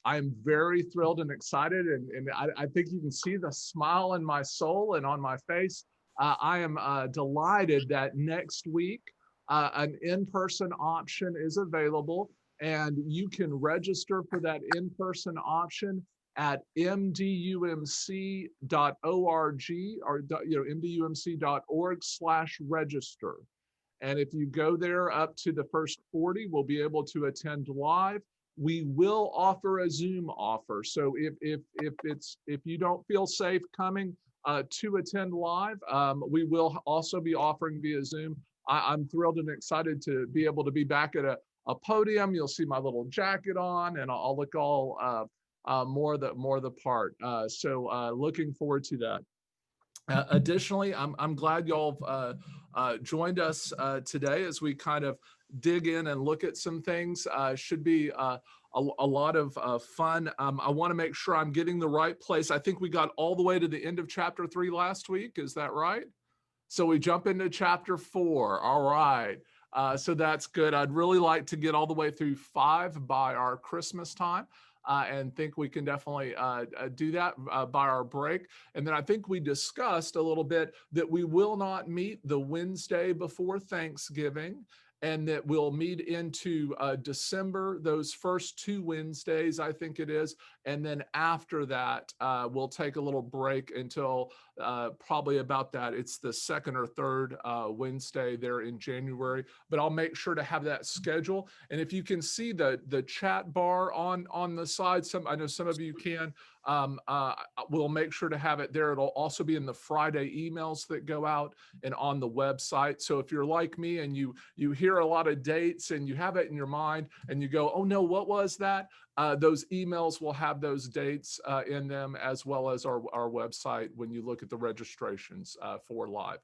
I'm very thrilled and excited, and I think you can see the smile in my soul and on my face. I am delighted that next week an in-person option is available, and you can register for that in-person option at mdumc.org or mdumc.org/register. And if you go there up to the first 40, we'll be able to attend live. We will offer a Zoom offer. So if you don't feel safe coming to attend live, we will also be offering via Zoom. I'm thrilled and excited to be able to be back at a podium. You'll see my little jacket on, and I'll look all more the part. So looking forward to that. Additionally, I'm glad y'all joined us today as we kind of dig in and look at some things. Should be a lot of fun. I want to make sure I'm getting the right place. I think we got all the way to the end of chapter 3 last week. Is that right? So we jump into chapter 4. All right. So that's good. I'd really like to get all the way through 5 by our Christmas time. And think we can definitely do that by our break. And then I think we discussed a little bit that we will not meet the Wednesday before Thanksgiving, and that we'll meet into December, those first 2 Wednesdays, I think it is. And then after that, we'll take a little break until probably about that. It's the second or third Wednesday there in January, but I'll make sure to have that schedule. And if you can see the chat bar on the side, I know some of you can. We'll make sure to have it there. It'll also be in the Friday emails that go out and on the website. So if you're like me and you hear a lot of dates and you have it in your mind and you go, oh no, what was that? Those emails will have those dates in them, as well as our website when you look at the registrations for live.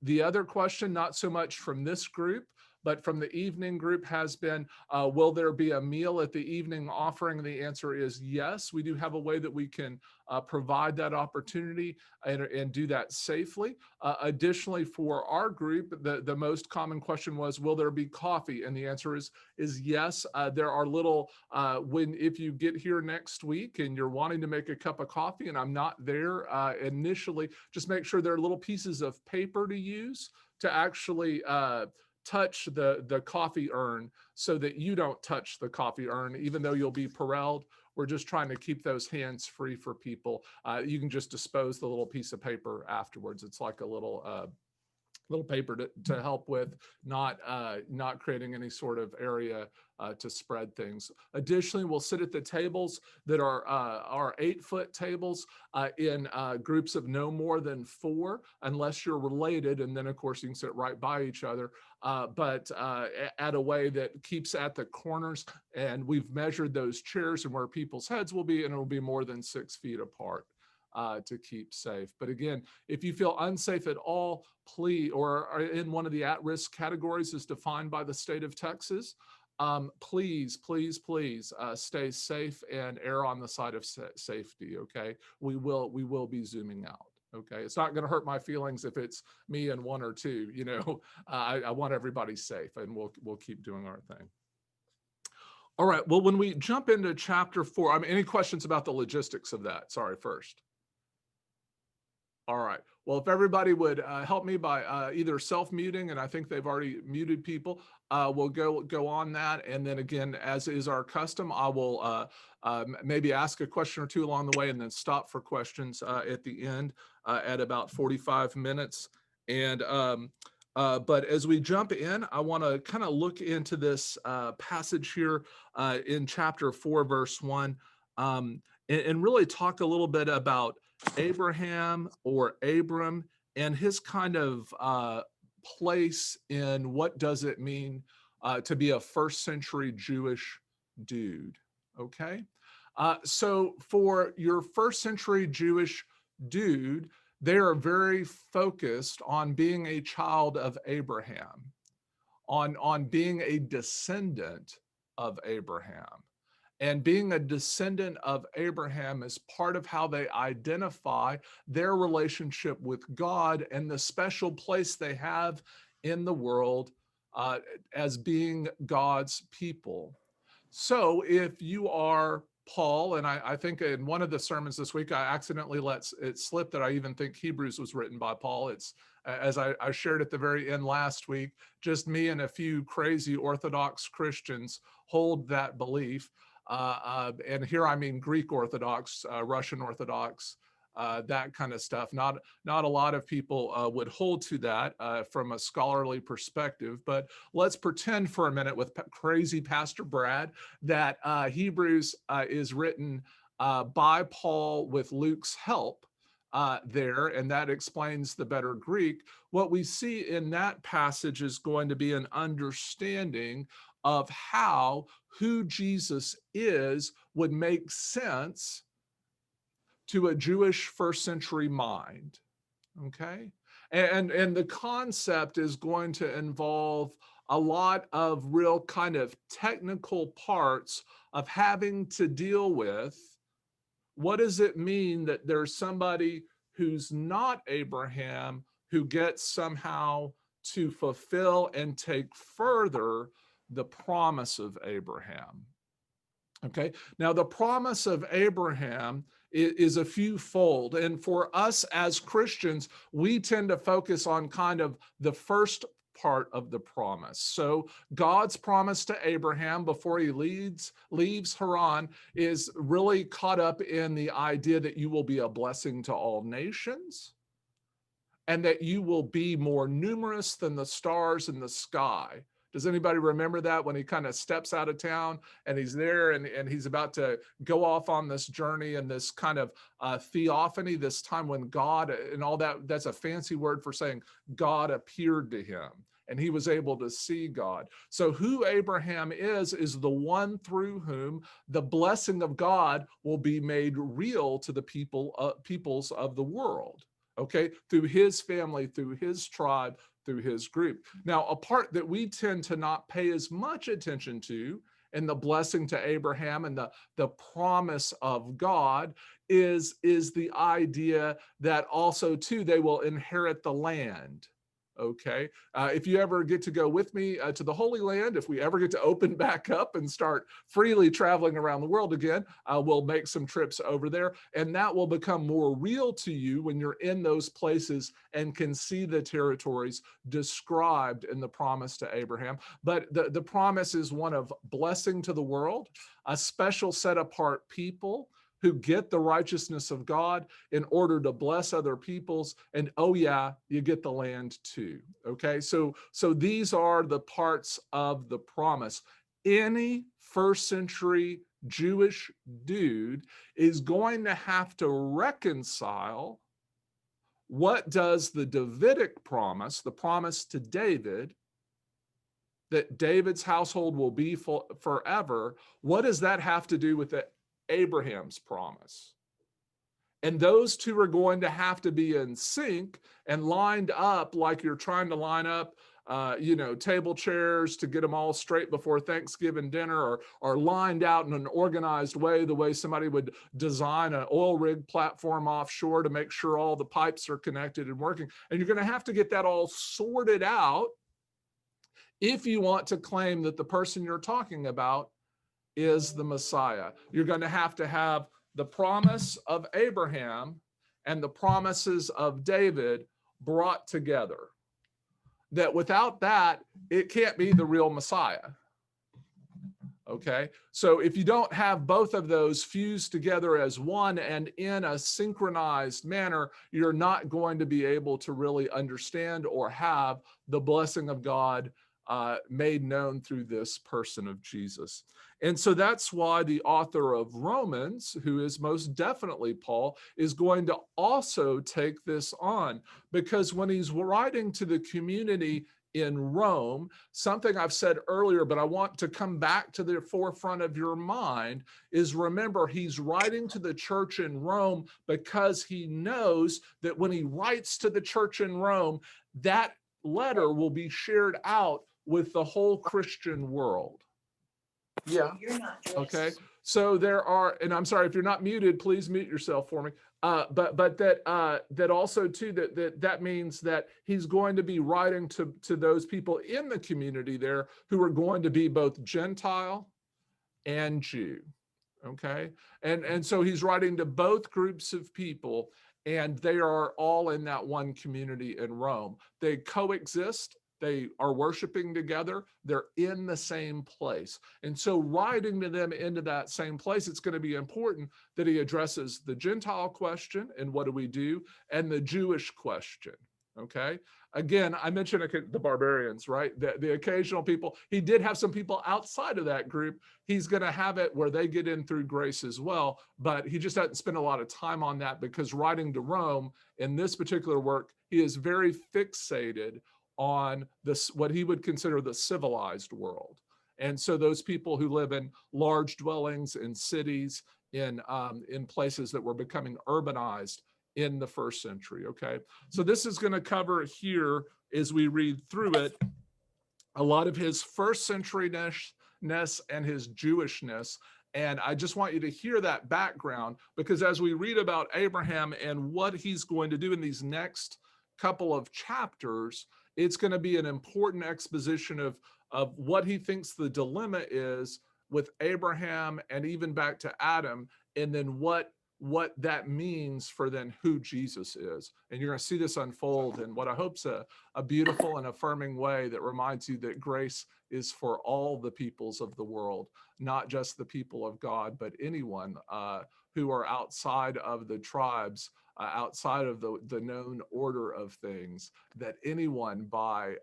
The other question, not so much from this group, but from the evening group, has been, will there be a meal at the evening offering? The answer is yes. We do have a way that we can provide that opportunity and do that safely. Additionally, for our group, the most common question was, will there be coffee? And the answer is yes. There are little, if you get here next week and you're wanting to make a cup of coffee and I'm not there initially, just make sure there are little pieces of paper to use to actually touch the coffee urn so that you don't touch the coffee urn, even though you'll be parelled. We're just trying to keep those hands free for people. You can just dispose the little piece of paper afterwards. It's like a little paper to help with not creating any sort of area to spread things. Additionally, we'll sit at the tables that are 8-foot tables in groups of no more than 4, unless you're related, and then of course you can sit right by each other, but at a way that keeps at the corners. And we've measured those chairs and where people's heads will be, and it'll be more than 6 feet apart. To keep safe. But again, if you feel unsafe at all, please, or are in one of the at-risk categories as defined by the state of Texas, please stay safe and err on the side of safety. Okay, we will be zooming out. Okay, it's not going to hurt my feelings if it's me and 1 or 2. I want everybody safe, and we'll keep doing our thing. All right. Well, when we jump into chapter 4, any questions about the logistics of that? Sorry, first. All right. Well, if everybody would help me by either self-muting, and I think they've already muted people, we'll go on that. And then again, as is our custom, I will maybe ask a question or two along the way and then stop for questions at the end at about 45 minutes. And but as we jump in, I want to kind of look into this passage here in chapter 4, verse 1, and really talk a little bit about Abraham, or Abram, and his kind of place in what does it mean to be a first century Jewish dude. Okay, so for your first century Jewish dude, they are very focused on being a child of Abraham, on being a descendant of Abraham. And being a descendant of Abraham is part of how they identify their relationship with God and the special place they have in the world as being God's people. So if you are Paul, and I think in one of the sermons this week, I accidentally let it slip that I even think Hebrews was written by Paul. It's, as I shared at the very end last week, just me and a few crazy Orthodox Christians hold that belief. And here I mean Greek Orthodox, Russian Orthodox, that kind of stuff. Not a lot of people would hold to that from a scholarly perspective, but let's pretend for a minute with crazy Pastor Brad that Hebrews is written by Paul with Luke's help there, and that explains the better Greek. What we see in that passage is going to be an understanding of how who Jesus is would make sense to a Jewish first century mind, okay? And the concept is going to involve a lot of real kind of technical parts of having to deal with what does it mean that there's somebody who's not Abraham who gets somehow to fulfill and take further the promise of Abraham. Okay, now the promise of Abraham is a few fold. And for us as Christians, we tend to focus on kind of the first part of the promise. So God's promise to Abraham before he leaves Haran is really caught up in the idea that you will be a blessing to all nations and that you will be more numerous than the stars in the sky. Does anybody remember that when he kind of steps out of town and he's there and he's about to go off on this journey and this kind of theophany, this time when God and all that, that's a fancy word for saying God appeared to him and he was able to see God. So who Abraham is the one through whom the blessing of God will be made real to the peoples of the world. Okay, through his family, through his tribe, through his group. Now, a part that we tend to not pay as much attention to in the blessing to Abraham and the promise of God is the idea that also, too, they will inherit the land. Okay, if you ever get to go with me to the Holy Land, if we ever get to open back up and start freely traveling around the world again, we'll make some trips over there, and that will become more real to you when you're in those places and can see the territories described in the promise to Abraham. But the promise is one of blessing to the world, a special set apart people who get the righteousness of God in order to bless other peoples. And oh yeah, you get the land too. Okay, so these are the parts of the promise. Any first century Jewish dude is going to have to reconcile what does the Davidic promise, the promise to David, that David's household will be forever, what does that have to do with Abraham's promise? And those two are going to have to be in sync and lined up like you're trying to line up, table chairs to get them all straight before Thanksgiving dinner, or lined out in an organized way, the way somebody would design an oil rig platform offshore to make sure all the pipes are connected and working. And you're going to have to get that all sorted out if you want to claim that the person you're talking about is the Messiah. You're going to have the promise of Abraham and the promises of David brought together. That without that, it can't be the real Messiah. Okay, so if you don't have both of those fused together as one and in a synchronized manner, you're not going to be able to really understand or have the blessing of God made known through this person of Jesus. And so that's why the author of Romans, who is most definitely Paul, is going to also take this on, because when he's writing to the community in Rome, something I've said earlier, but I want to come back to the forefront of your mind, is remember, he's writing to the church in Rome because he knows that when he writes to the church in Rome, that letter will be shared out with the whole Christian world. Yeah. You're not dressed. Okay. So there are, and I'm sorry if you're not muted, please mute yourself for me. But that also too that means that he's going to be writing to those people in the community there who are going to be both Gentile and Jew. Okay. And so he's writing to both groups of people, and they are all in that one community in Rome. They coexist. They are worshiping together. They're in the same place. And so writing to them into that same place, it's going to be important that he addresses the Gentile question and what do we do, and the Jewish question. Okay. Again, I mentioned the barbarians, right? The occasional people. He did have some people outside of that group. He's going to have it where they get in through grace as well, but he just doesn't spend a lot of time on that, because writing to Rome in this particular work, he is very fixated on this, what he would consider the civilized world. And so those people who live in large dwellings, in cities, in places that were becoming urbanized in the first century. Okay, so this is going to cover here, as we read through it, a lot of his first century-ness and his Jewishness. And I just want you to hear that background, because as we read about Abraham and what he's going to do in these next couple of chapters, it's going to be an important exposition of what he thinks the dilemma is with Abraham, and even back to Adam, and then what that means for then who Jesus is. And you're going to see this unfold in what I hope's a beautiful and affirming way that reminds you that grace is for all the peoples of the world, not just the people of God, but anyone who are outside of the tribes, outside of the known order of things, that anyone by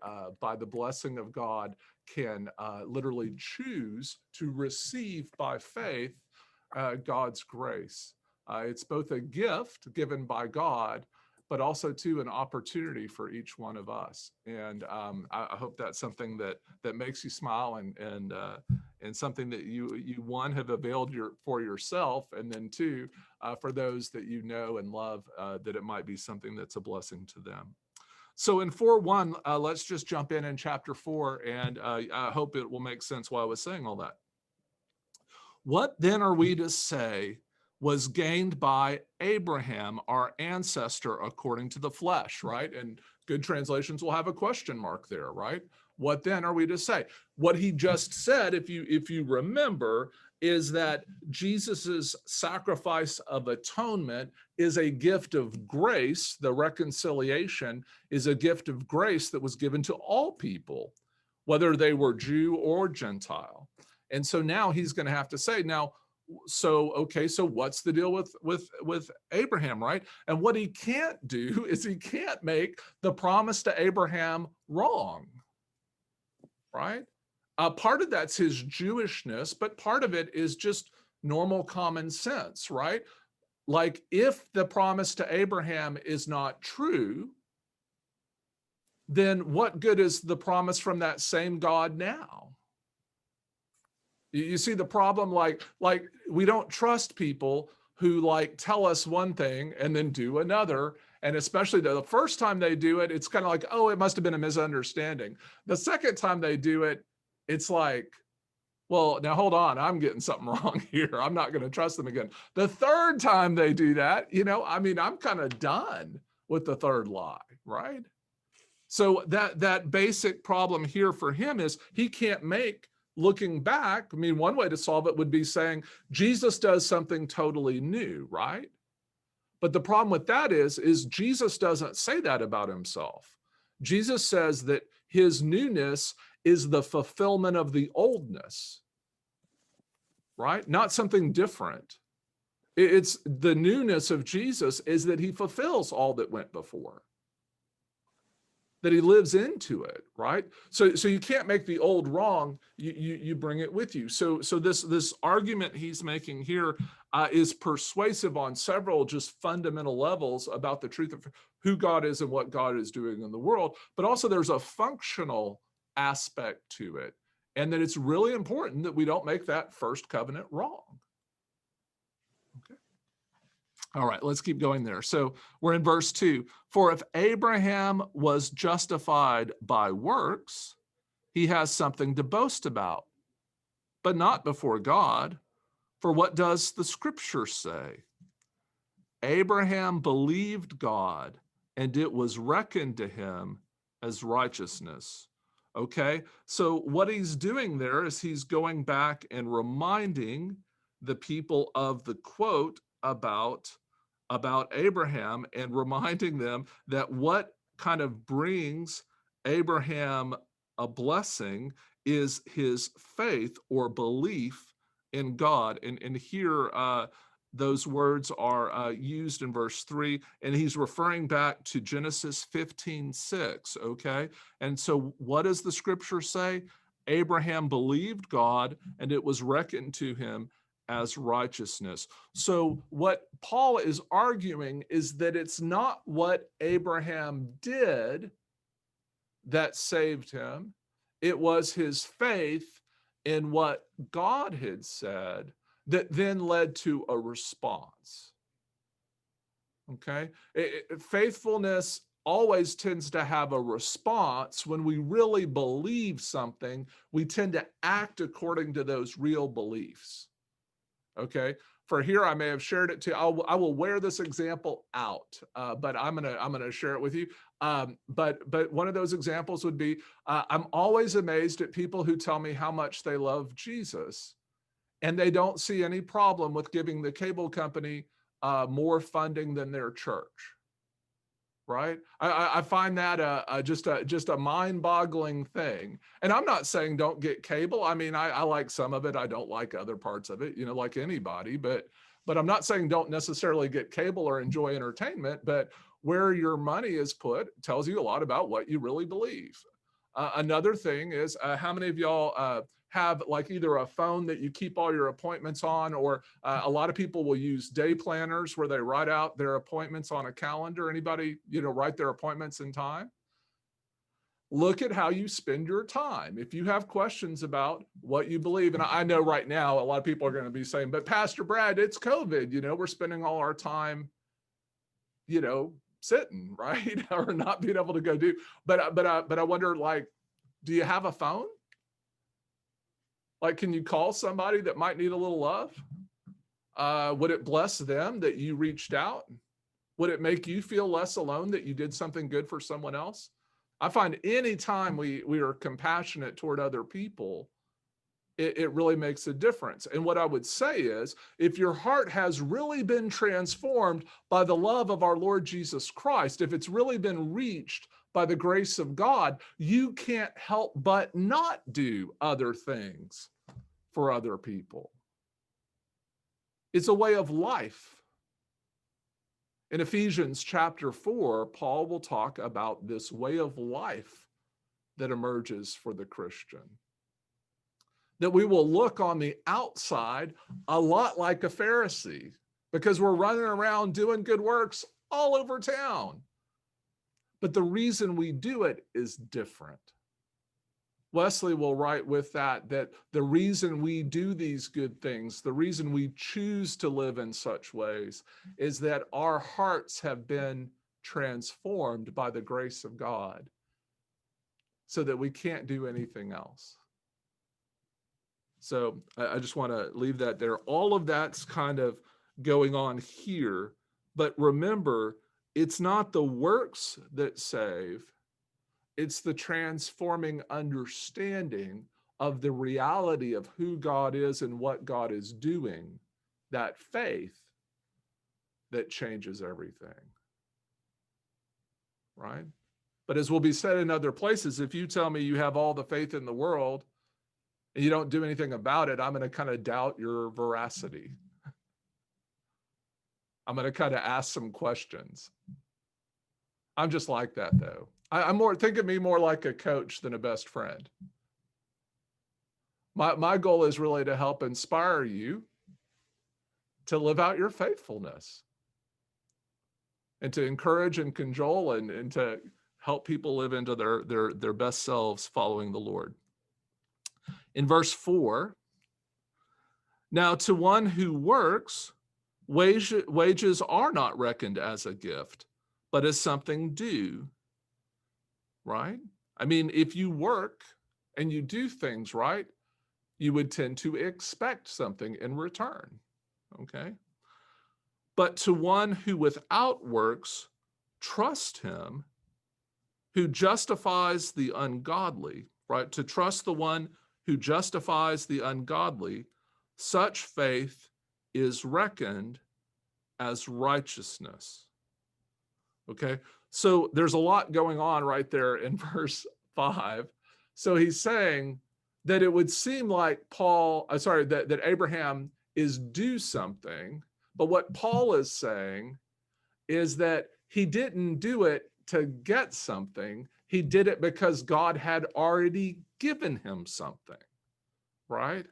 the blessing of God can literally choose to receive by faith God's grace. It's both a gift given by God, but also too an opportunity for each one of us. And I hope that's something that makes you smile, and something that you one have availed for yourself, and then two for those that you know and love, that it might be something that's a blessing to them. So in 4:1, let's just jump in chapter 4, and I hope it will make sense why I was saying all that. What then are we to say was gained by Abraham, our ancestor, according to the flesh, right? And good translations will have a question mark there, right? What then are we to say? What he just said, if you remember, is that Jesus's sacrifice of atonement is a gift of grace. The reconciliation is a gift of grace that was given to all people, whether they were Jew or Gentile. And so now he's going to have to say, now, so what's the deal with Abraham, right? And what he can't do is he can't make the promise to Abraham wrong, right? Part of that's his Jewishness, but part of it is just normal common sense, right? Like, if the promise to Abraham is not true, then what good is the promise from that same God now? You see the problem? Like we don't trust people who tell us one thing and then do another. And especially the first time they do it, it's kind of like, oh, it must have been a misunderstanding. The second time they do it, it's like, well, now hold on, I'm getting something wrong here. I'm not going to trust them again. The third time they do that, I'm kind of done with the third lie, right? So that basic problem here for him is he can't make, looking back, one way to solve it would be saying Jesus does something totally new, right? But the problem with that is Jesus doesn't say that about himself. Jesus says that his newness is the fulfillment of the oldness, right? Not something different. It's the newness of Jesus is that he fulfills all that went before, that he lives into it, right? So you can't make the old wrong, you bring it with you. So this argument he's making here is persuasive on several just fundamental levels about the truth of who God is and what God is doing in the world, but also there's a functional aspect to it, and that it's really important that we don't make that first covenant wrong. Okay. All right, let's keep going there. So we're in verse 2. For if Abraham was justified by works, he has something to boast about, but not before God. For what does the scripture say? Abraham believed God, and it was reckoned to him as righteousness. Okay, so what he's doing there is he's going back and reminding the people of the quote about Abraham and reminding them that what kind of brings Abraham a blessing is his faith or belief in God. And here, those words are used in verse 3, and he's referring back to Genesis 15:6, okay? And so what does the scripture say? Abraham believed God, and it was reckoned to him as righteousness. So what Paul is arguing is that it's not what Abraham did that saved him. It was his faith in what God had said that then led to a response. Okay? Faithfulness always tends to have a response. When we really believe something, we tend to act according to those real beliefs. Okay, for here I may have shared it too. I will wear this example out, but I'm gonna share it with you. But one of those examples would be I'm always amazed at people who tell me how much they love Jesus, and they don't see any problem with giving the cable company more funding than their church. Right? I find that just a mind-boggling thing. And I'm not saying don't get cable. I mean, I like some of it. I don't like other parts of it, like anybody. But I'm not saying don't necessarily get cable or enjoy entertainment. But where your money is put tells you a lot about what you really believe. Another thing is how many of y'all have like either a phone that you keep all your appointments on, or a lot of people will use day planners where they write out their appointments on a calendar. Anybody, write their appointments in time? Look at how you spend your time. If you have questions about what you believe, and I know right now a lot of people are going to be saying, but Pastor Brad, it's COVID, we're spending all our time, sitting, right? Or not being able to go do. But I wonder, like, do you have a phone? Like, can you call somebody that might need a little love? Would it bless them that you reached out? Would it make you feel less alone that you did something good for someone else? I find anytime we are compassionate toward other people, it really makes a difference. And what I would say is, if your heart has really been transformed by the love of our Lord Jesus Christ, if it's really been reached by the grace of God, you can't help but not do other things for other people. It's a way of life. In Ephesians chapter 4, Paul will talk about this way of life that emerges for the Christian. That we will look on the outside a lot like a Pharisee because we're running around doing good works all over town. But the reason we do it is different. Wesley will write with that the reason we do these good things, the reason we choose to live in such ways, is that our hearts have been transformed by the grace of God so that we can't do anything else. So I just want to leave that there. All of that's kind of going on here, but remember, it's not the works that save. It's the transforming understanding of the reality of who God is and what God is doing, that faith that changes everything. Right? But as will be said in other places, if you tell me you have all the faith in the world and you don't do anything about it, I'm going to kind of doubt your veracity. I'm going to kind of ask some questions. I'm just like that, though. I'm more, think of me more like a coach than a best friend. My goal is really to help inspire you to live out your faithfulness and to encourage and cajole and to help people live into their best selves following the Lord. In verse 4, now to one who works, wages are not reckoned as a gift, but as something due. Right? I mean, if you work and you do things right, you would tend to expect something in return. Okay? But to one who without works trust him, who justifies the ungodly, right? To trust the one who justifies the ungodly, such faith is reckoned as righteousness. Okay, so there's a lot going on right there in verse 5. So he's saying that it would seem like that Abraham is due something, but what Paul is saying is that he didn't do it to get something. He did it because God had already given him something, right?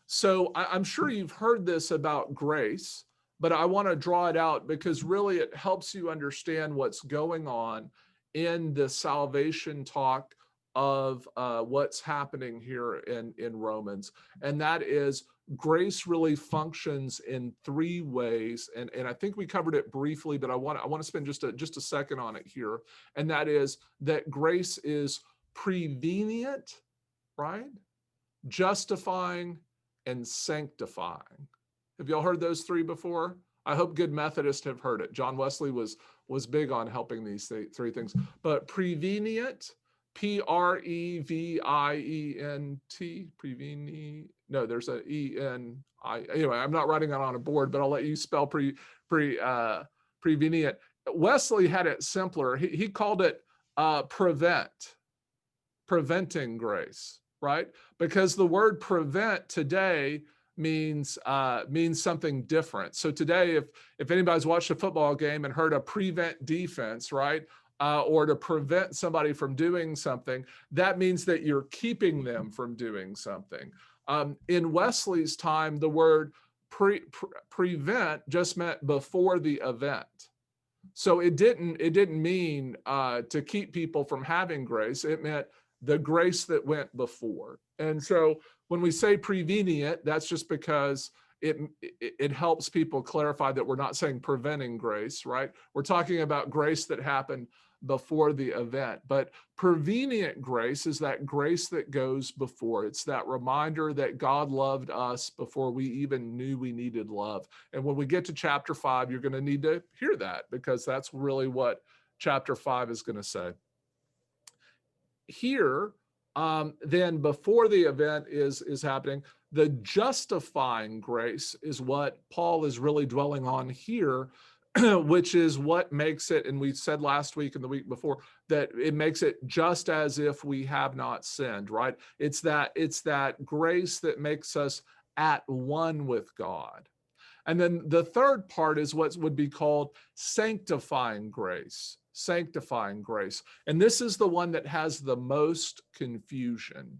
So I'm sure you've heard this about grace, but I want to draw it out because really it helps you understand what's going on in the salvation talk of what's happening here in Romans. And that is, grace really functions in three ways. And I think we covered it briefly, but I want to spend just a second on it here. And that is that grace is prevenient, right? Justifying, and sanctifying. Have y'all heard those three before? I hope good Methodists have heard it. John Wesley was big on helping these three things. But prevenient, Previent, prevenient. No, there's a E-N-I. Anyway, I'm not writing it on a board, but I'll let you spell prevenient. Wesley had it simpler. He called it preventing grace, right? Because the word prevent today means something different. So today, if anybody's watched a football game and heard a prevent defense, right, or to prevent somebody from doing something, that means that you're keeping them from doing something. In Wesley's time, the word prevent just meant before the event. So it didn't mean to keep people from having grace. It meant the grace that went before. And so when we say prevenient, that's just because it helps people clarify that we're not saying preventing grace, right? We're talking about grace that happened before the event. But prevenient grace is that grace that goes before. It's that reminder that God loved us before we even knew we needed love. And when we get to chapter 5, you're going to need to hear that, because that's really what chapter 5 is going to say. Here, then before the event is happening, the justifying grace is what Paul is really dwelling on here, which is what makes it, and we said last week and the week before, that it makes it just as if we have not sinned, right? It's that grace that makes us at one with God. And then the third part is what would be called sanctifying grace. Sanctifying grace. And this is the one that has the most confusion,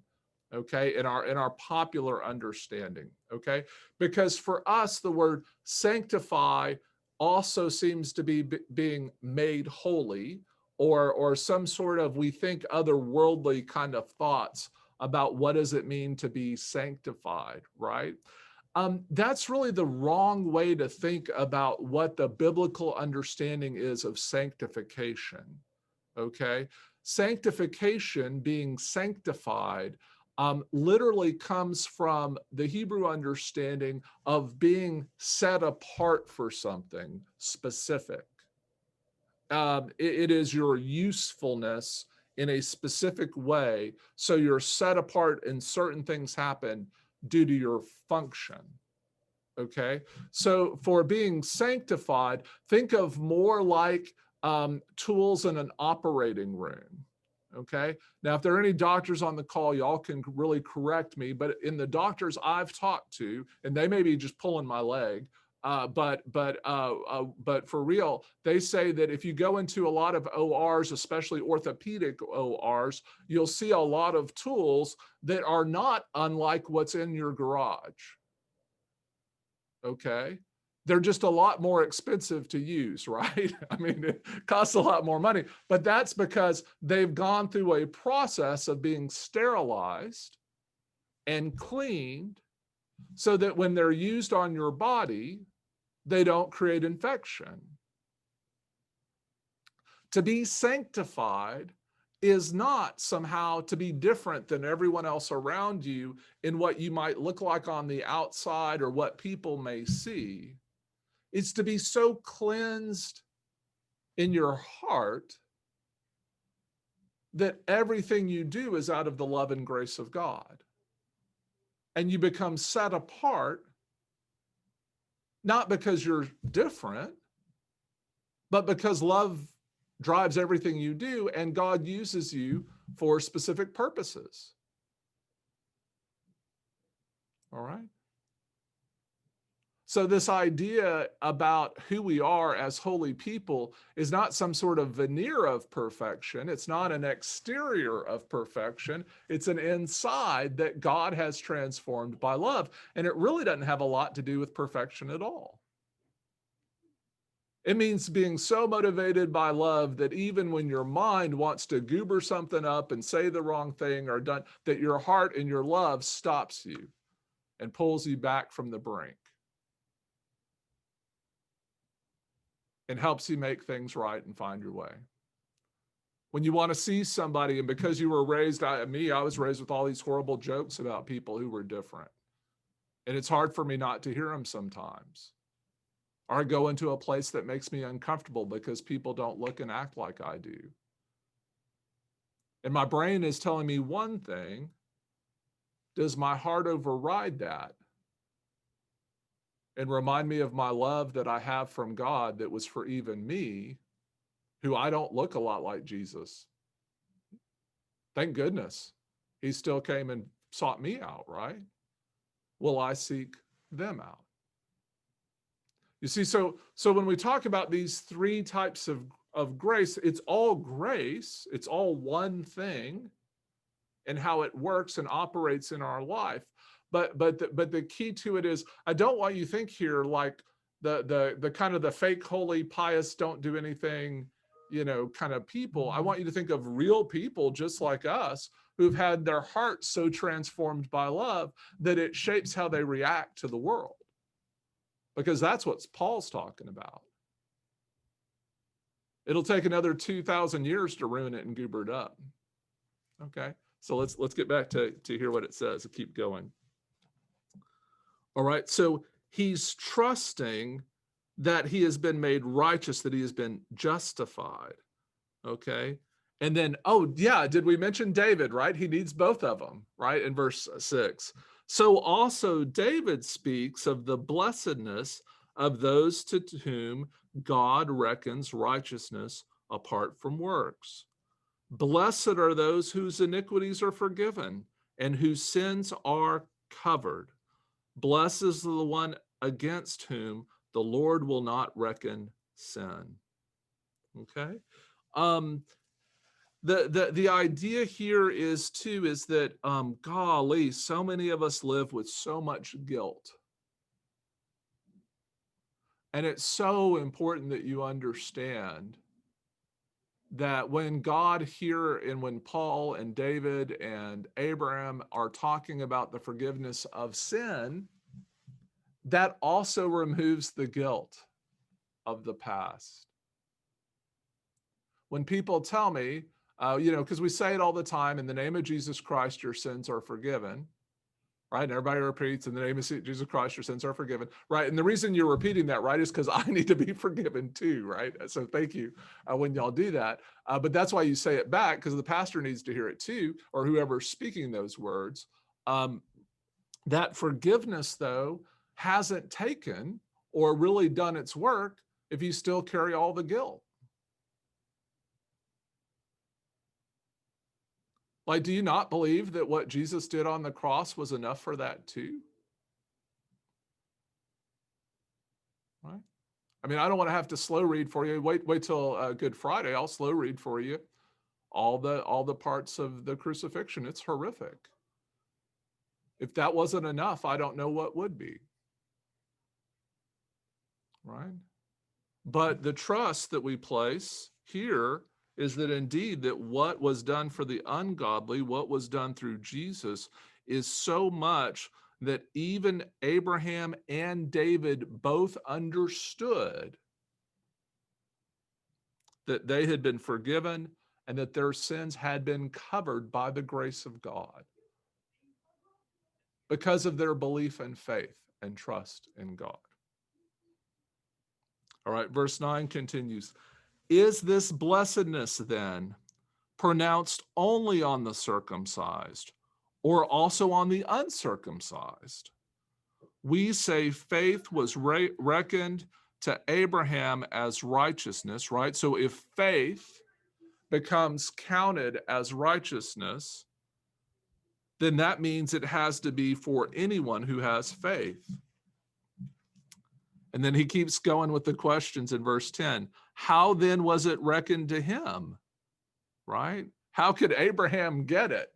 okay, in our popular understanding, okay? Because for us, the word sanctify also seems to be being made holy, or some sort of, we think, otherworldly kind of thoughts about what does it mean to be sanctified, right? That's really the wrong way to think about what the biblical understanding is of sanctification, okay? Sanctification, being sanctified, literally comes from the Hebrew understanding of being set apart for something specific. It is your usefulness in a specific way, so you're set apart and certain things happen due to your function. Okay, so for being sanctified, think of more like tools in an operating room. Okay, now if there are any doctors on the call, y'all can really correct me, but in the doctors I've talked to, and they may be just pulling my leg, but for real, they say that if you go into a lot of ORs, especially orthopedic ORs, you'll see a lot of tools that are not unlike what's in your garage. Okay, they're just a lot more expensive to use, right? I mean, it costs a lot more money, but that's because they've gone through a process of being sterilized and cleaned so that when they're used on your body, they don't create infection. To be sanctified is not somehow to be different than everyone else around you in what you might look like on the outside or what people may see. It's to be so cleansed in your heart that everything you do is out of the love and grace of God. and you become set apart, not because you're different, but because love drives everything you do, and God uses you for specific purposes. All right? So this idea about who we are as holy people is not some sort of veneer of perfection. It's not an exterior of perfection. It's an inside that God has transformed by love. And it really doesn't have a lot to do with perfection at all. It means being so motivated by love that even when your mind wants to goober something up and say the wrong thing or done, that your heart and your love stops you and pulls you back from the brink and helps you make things right and find your way. When you want to see somebody, and because you were raised, I was raised with all these horrible jokes about people who were different. And it's hard for me not to hear them sometimes. Or I go into a place that makes me uncomfortable because people don't look and act like I do. And my brain is telling me one thing. Does my heart override that and remind me of my love that I have from God that was for even me, who I don't look a lot like Jesus? Thank goodness he still came and sought me out, right? Will I seek them out? You see, so when we talk about these three types of grace, it's all grace, it's all one thing, and how it works and operates in our life. But the key to it is, I don't want you to think here like the kind of the fake holy pious don't do anything, kind of people. I want you to think of real people just like us who've had their hearts so transformed by love that it shapes how they react to the world. Because that's what Paul's talking about. It'll take another 2,000 years to ruin it and goober it up. Okay, so let's get back to hear what it says. I'll keep going. All right, so he's trusting that he has been made righteous, that he has been justified. Okay, and then, oh yeah, did we mention David, right? He needs both of them, right? In verse 6. So also David speaks of the blessedness of those to whom God reckons righteousness apart from works. Blessed are those whose iniquities are forgiven and whose sins are covered. Blessed is the one against whom the Lord will not reckon sin. Okay? The idea here is that golly, so many of us live with so much guilt. And it's so important that you understand that when God here and when Paul and David and Abraham are talking about the forgiveness of sin, that also removes the guilt of the past. When people tell me, because we say it all the time, in the name of Jesus Christ, your sins are forgiven, right? And everybody repeats, in the name of Jesus Christ, your sins are forgiven, right? And the reason you're repeating that, right, is because I need to be forgiven too, right? So thank you when y'all do that. But that's why you say it back, because the pastor needs to hear it too, or whoever's speaking those words. That forgiveness, though, hasn't taken or really done its work if you still carry all the guilt. Like, do you not believe that what Jesus did on the cross was enough for that too? Right? I mean, I don't want to have to slow read for you. Wait till Good Friday. I'll slow read for you all the parts of the crucifixion. It's horrific. If that wasn't enough, I don't know what would be. Right? But the trust that we place here is that indeed that what was done for the ungodly, what was done through Jesus, is so much that even Abraham and David both understood that they had been forgiven and that their sins had been covered by the grace of God because of their belief and faith and trust in God. All right, verse 9 continues. Is this blessedness then pronounced only on the circumcised, or also on the uncircumcised. We say faith was reckoned to Abraham as righteousness, right? So if faith becomes counted as righteousness, then that means it has to be for anyone who has faith. And then he keeps going with the questions in verse 10. How then was it reckoned to him? Right? How could Abraham get it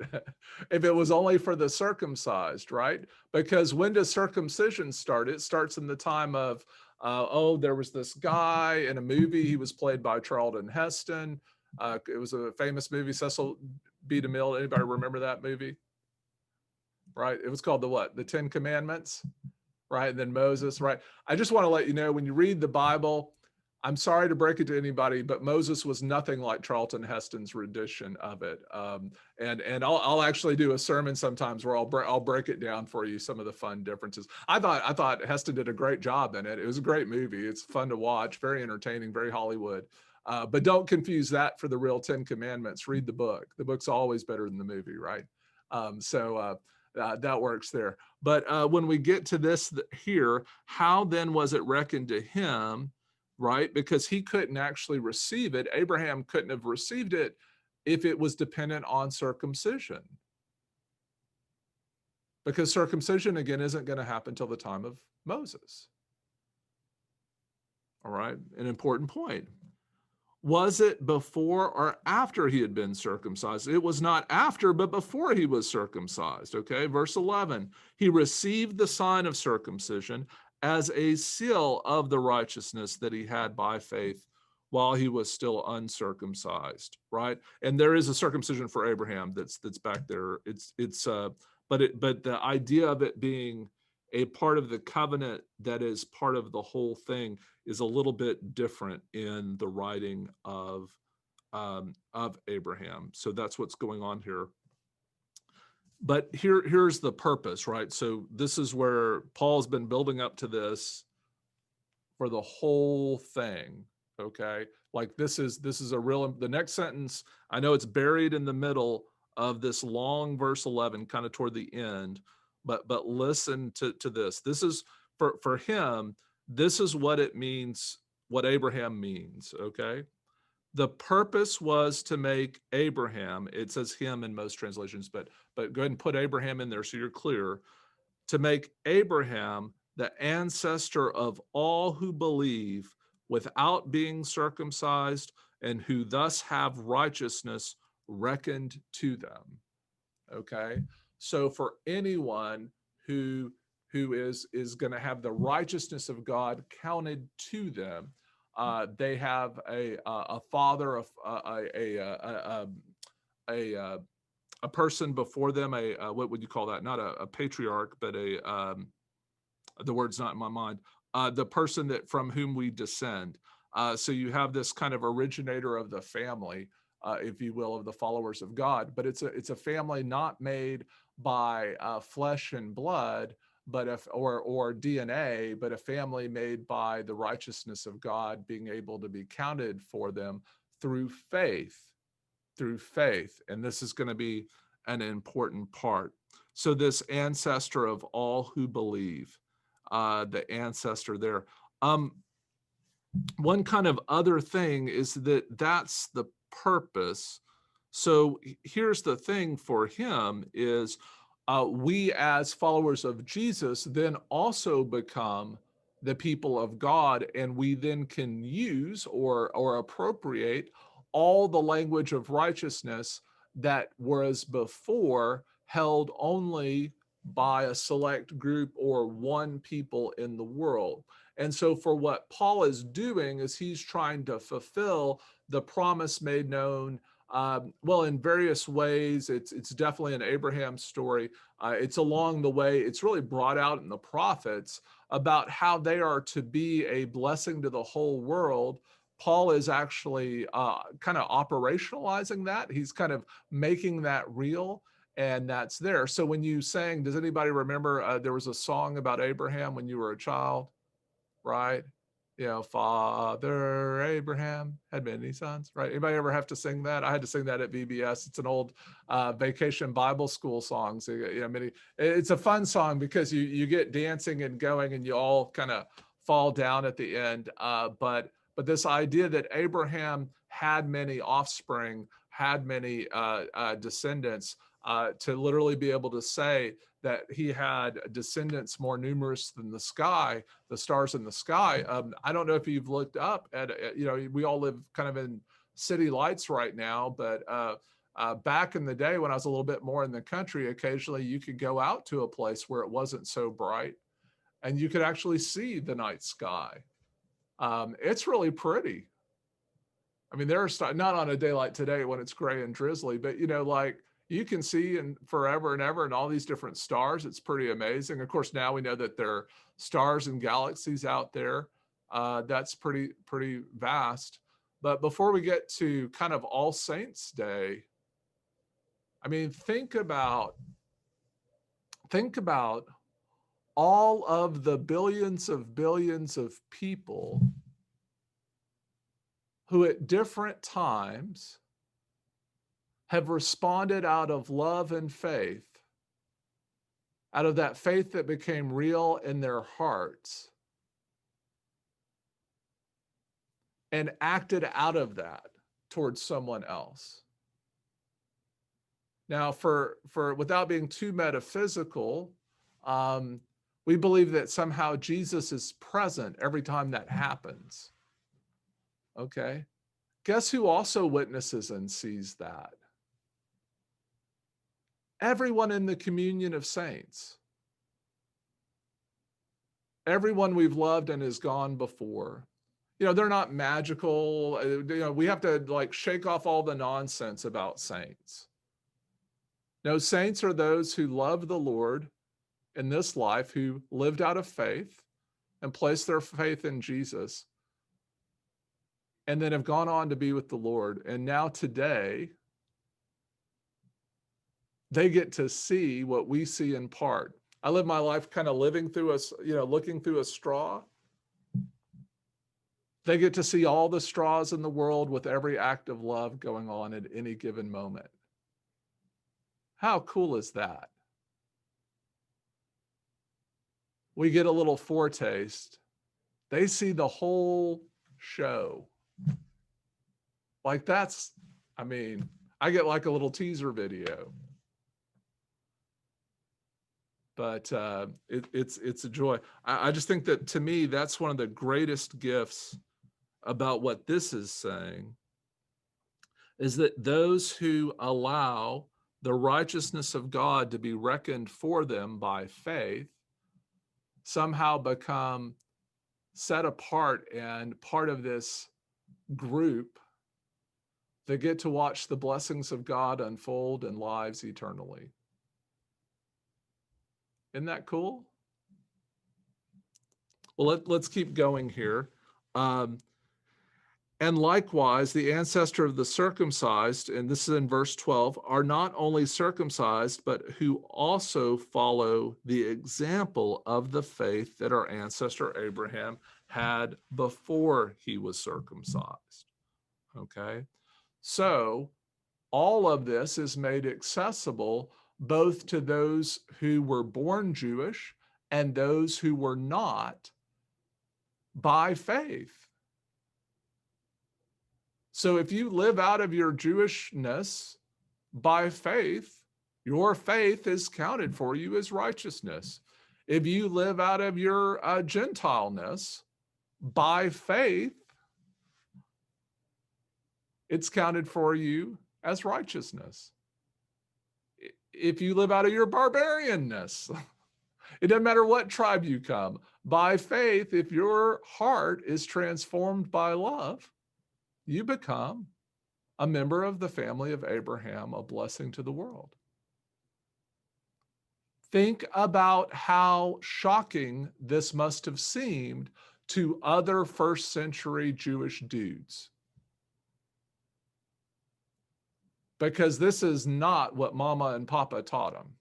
if it was only for the circumcised, right? Because when does circumcision start? It starts in the time of, there was this guy in a movie. He was played by Charlton Heston. It was a famous movie, Cecil B. DeMille. Anybody remember that movie? Right? It was called the 10 Commandments, right? And then Moses, right? I just want to let you know, when you read the Bible, I'm sorry to break it to anybody, but Moses was nothing like Charlton Heston's rendition of it. And I'll actually do a sermon sometimes where I'll break it down for you, some of the fun differences. I thought Heston did a great job in it. It was a great movie. It's fun to watch, very entertaining, very Hollywood. But don't confuse that for the real 10 Commandments. Read the book. The book's always better than the movie, right? That works there. But when we get to this here, how then was it reckoned to him? Right? Because he couldn't actually receive it. Abraham couldn't have received it if it was dependent on circumcision. Because circumcision, again, isn't going to happen till the time of Moses. All right, an important point. Was it before or after he had been circumcised? It was not after, but before he was circumcised. Okay, verse 11. He received the sign of circumcision as a seal of the righteousness that he had by faith while he was still uncircumcised, right? And there is a circumcision for Abraham that's back there. But the idea of it being a part of the covenant that is part of the whole thing is a little bit different in the writing of Abraham. So that's what's going on here. But here's the purpose, right? So this is where Paul's been building up to this for the whole thing, okay? Like this is the next sentence, I know it's buried in the middle of this long verse 11, kind of toward the end, but listen to this. This is, for him, this is what it means, what Abraham means, okay? The purpose was to make Abraham, it says him in most translations, but go ahead and put Abraham in there so you're clear, to make Abraham the ancestor of all who believe without being circumcised and who thus have righteousness reckoned to them. Okay? So for anyone who is going to have the righteousness of God counted to them, they have a father, a person before them, what would you call that? Not a patriarch, but the word's not in my mind. The person that from whom we descend. So you have this kind of originator of the family, if you will, of the followers of God. But it's a family not made by flesh and blood, but or DNA, but a family made by the righteousness of God being able to be counted for them through faith. And this is going to be an important part. So this ancestor of all who believe, the ancestor there. One kind of other thing is that's the purpose. So here's the thing for him is we as followers of Jesus then also become the people of God, and we then can use or appropriate all the language of righteousness that was before held only by a select group or one people in the world. And so for what Paul is doing is he's trying to fulfill the promise made known, in various ways. It's definitely an Abraham story. It's along the way, it's really brought out in the prophets about how they are to be a blessing to the whole world. Paul is actually kind of operationalizing that. He's kind of making that real, and that's there. So when you sang, does anybody remember there was a song about Abraham when you were a child, right? Father Abraham had many sons, right? Anybody ever have to sing that? I had to sing that at VBS. It's an old vacation Bible school song. So, it's a fun song because you get dancing and going, and you all kind of fall down at the end. But this idea that Abraham had many offspring, had many descendants, to literally be able to say that he had descendants more numerous than the stars in the sky. I don't know if you've looked up at, we all live kind of in city lights right now, but back in the day when I was a little bit more in the country, occasionally you could go out to a place where it wasn't so bright and you could actually see the night sky. It's really pretty. I mean, there are not on a day like today when it's gray and drizzly, but like you can see in forever and ever and all these different stars. It's pretty amazing. Of course, now we know that there are stars and galaxies out there. That's pretty vast. But before we get to kind of All Saints Day, I mean, think about all of the billions of people who at different times have responded out of love and faith, out of that faith that became real in their hearts, and acted out of that towards someone else. Now, for without being too metaphysical, we believe that somehow Jesus is present every time that happens. Okay? Guess who also witnesses and sees that? Everyone in the communion of saints. Everyone we've loved and has gone before. They're not magical. We have to like shake off all the nonsense about saints. No, saints are those who love the Lord in this life, who lived out of faith and placed their faith in Jesus, and then have gone on to be with the Lord. And now today, they get to see what we see in part. I live my life kind of living through looking through a straw. They get to see all the straws in the world with every act of love going on at any given moment. How cool is that? We get a little foretaste. They see the whole show. Like I get like a little teaser video. But it's a joy. I just think that, to me, that's one of the greatest gifts about what this is saying, is that those who allow the righteousness of God to be reckoned for them by faith somehow become set apart and part of this group that get to watch the blessings of God unfold in lives eternally. Isn't that cool? Well, let's keep going here. And likewise, the ancestor of the circumcised, and this is in verse 12, are not only circumcised, but who also follow the example of the faith that our ancestor Abraham had before he was circumcised. Okay? So all of this is made accessible both to those who were born Jewish and those who were not by faith. So if you live out of your Jewishness by faith, your faith is counted for you as righteousness. If you live out of your Gentileness by faith, it's counted for you as righteousness. If you live out of your barbarianness, it doesn't matter what tribe you come, by faith, if your heart is transformed by love, you become a member of the family of Abraham, a blessing to the world. Think about how shocking this must have seemed to other first century Jewish dudes. Because this is not what Mama and Papa taught them.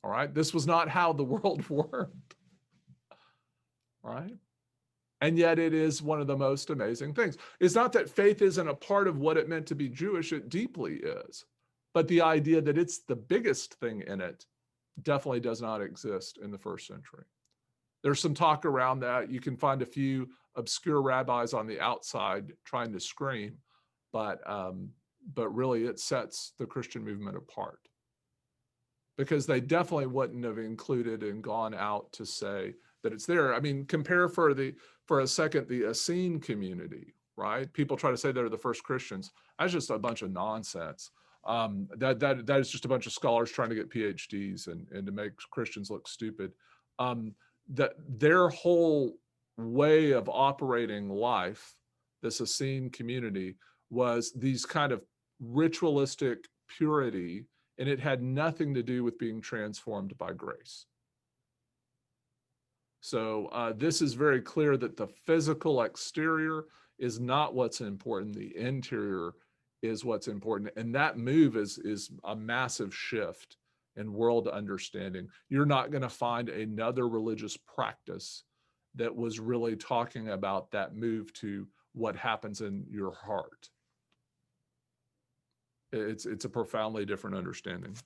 All right, this was not how the world worked. right? And yet it is one of the most amazing things. It's not that faith isn't a part of what it meant to be Jewish, it deeply is. But the idea that it's the biggest thing in it definitely does not exist in the first century. There's some talk around that. You can find a few obscure rabbis on the outside trying to scream, but really it sets the Christian movement apart, because they definitely wouldn't have included and gone out to say that it's there. I mean, compare for a second the Essene community, right? People try to say they're the first Christians. That's just a bunch of nonsense. That is just a bunch of scholars trying to get PhDs and to make Christians look stupid. That their whole way of operating life, this Essene community, was these kind of ritualistic purity, and it had nothing to do with being transformed by grace. So this is very clear that the physical exterior is not what's important. The interior is what's important. And that move is a massive shift in world understanding. You're not going to find another religious practice that was really talking about that move to what happens in your heart. It's a profoundly different understanding.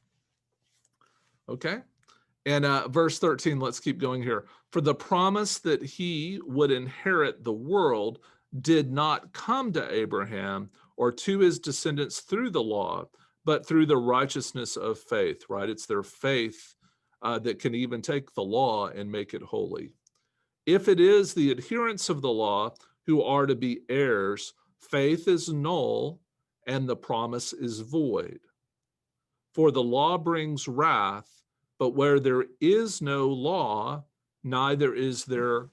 Okay. And verse 13, let's keep going here. For the promise that he would inherit the world did not come to Abraham or to his descendants through the law, but through the righteousness of faith, right? It's their faith that can even take the law and make it holy. If it is the adherents of the law who are to be heirs, faith is null and the promise is void. For the law brings wrath, but where there is no law, neither is there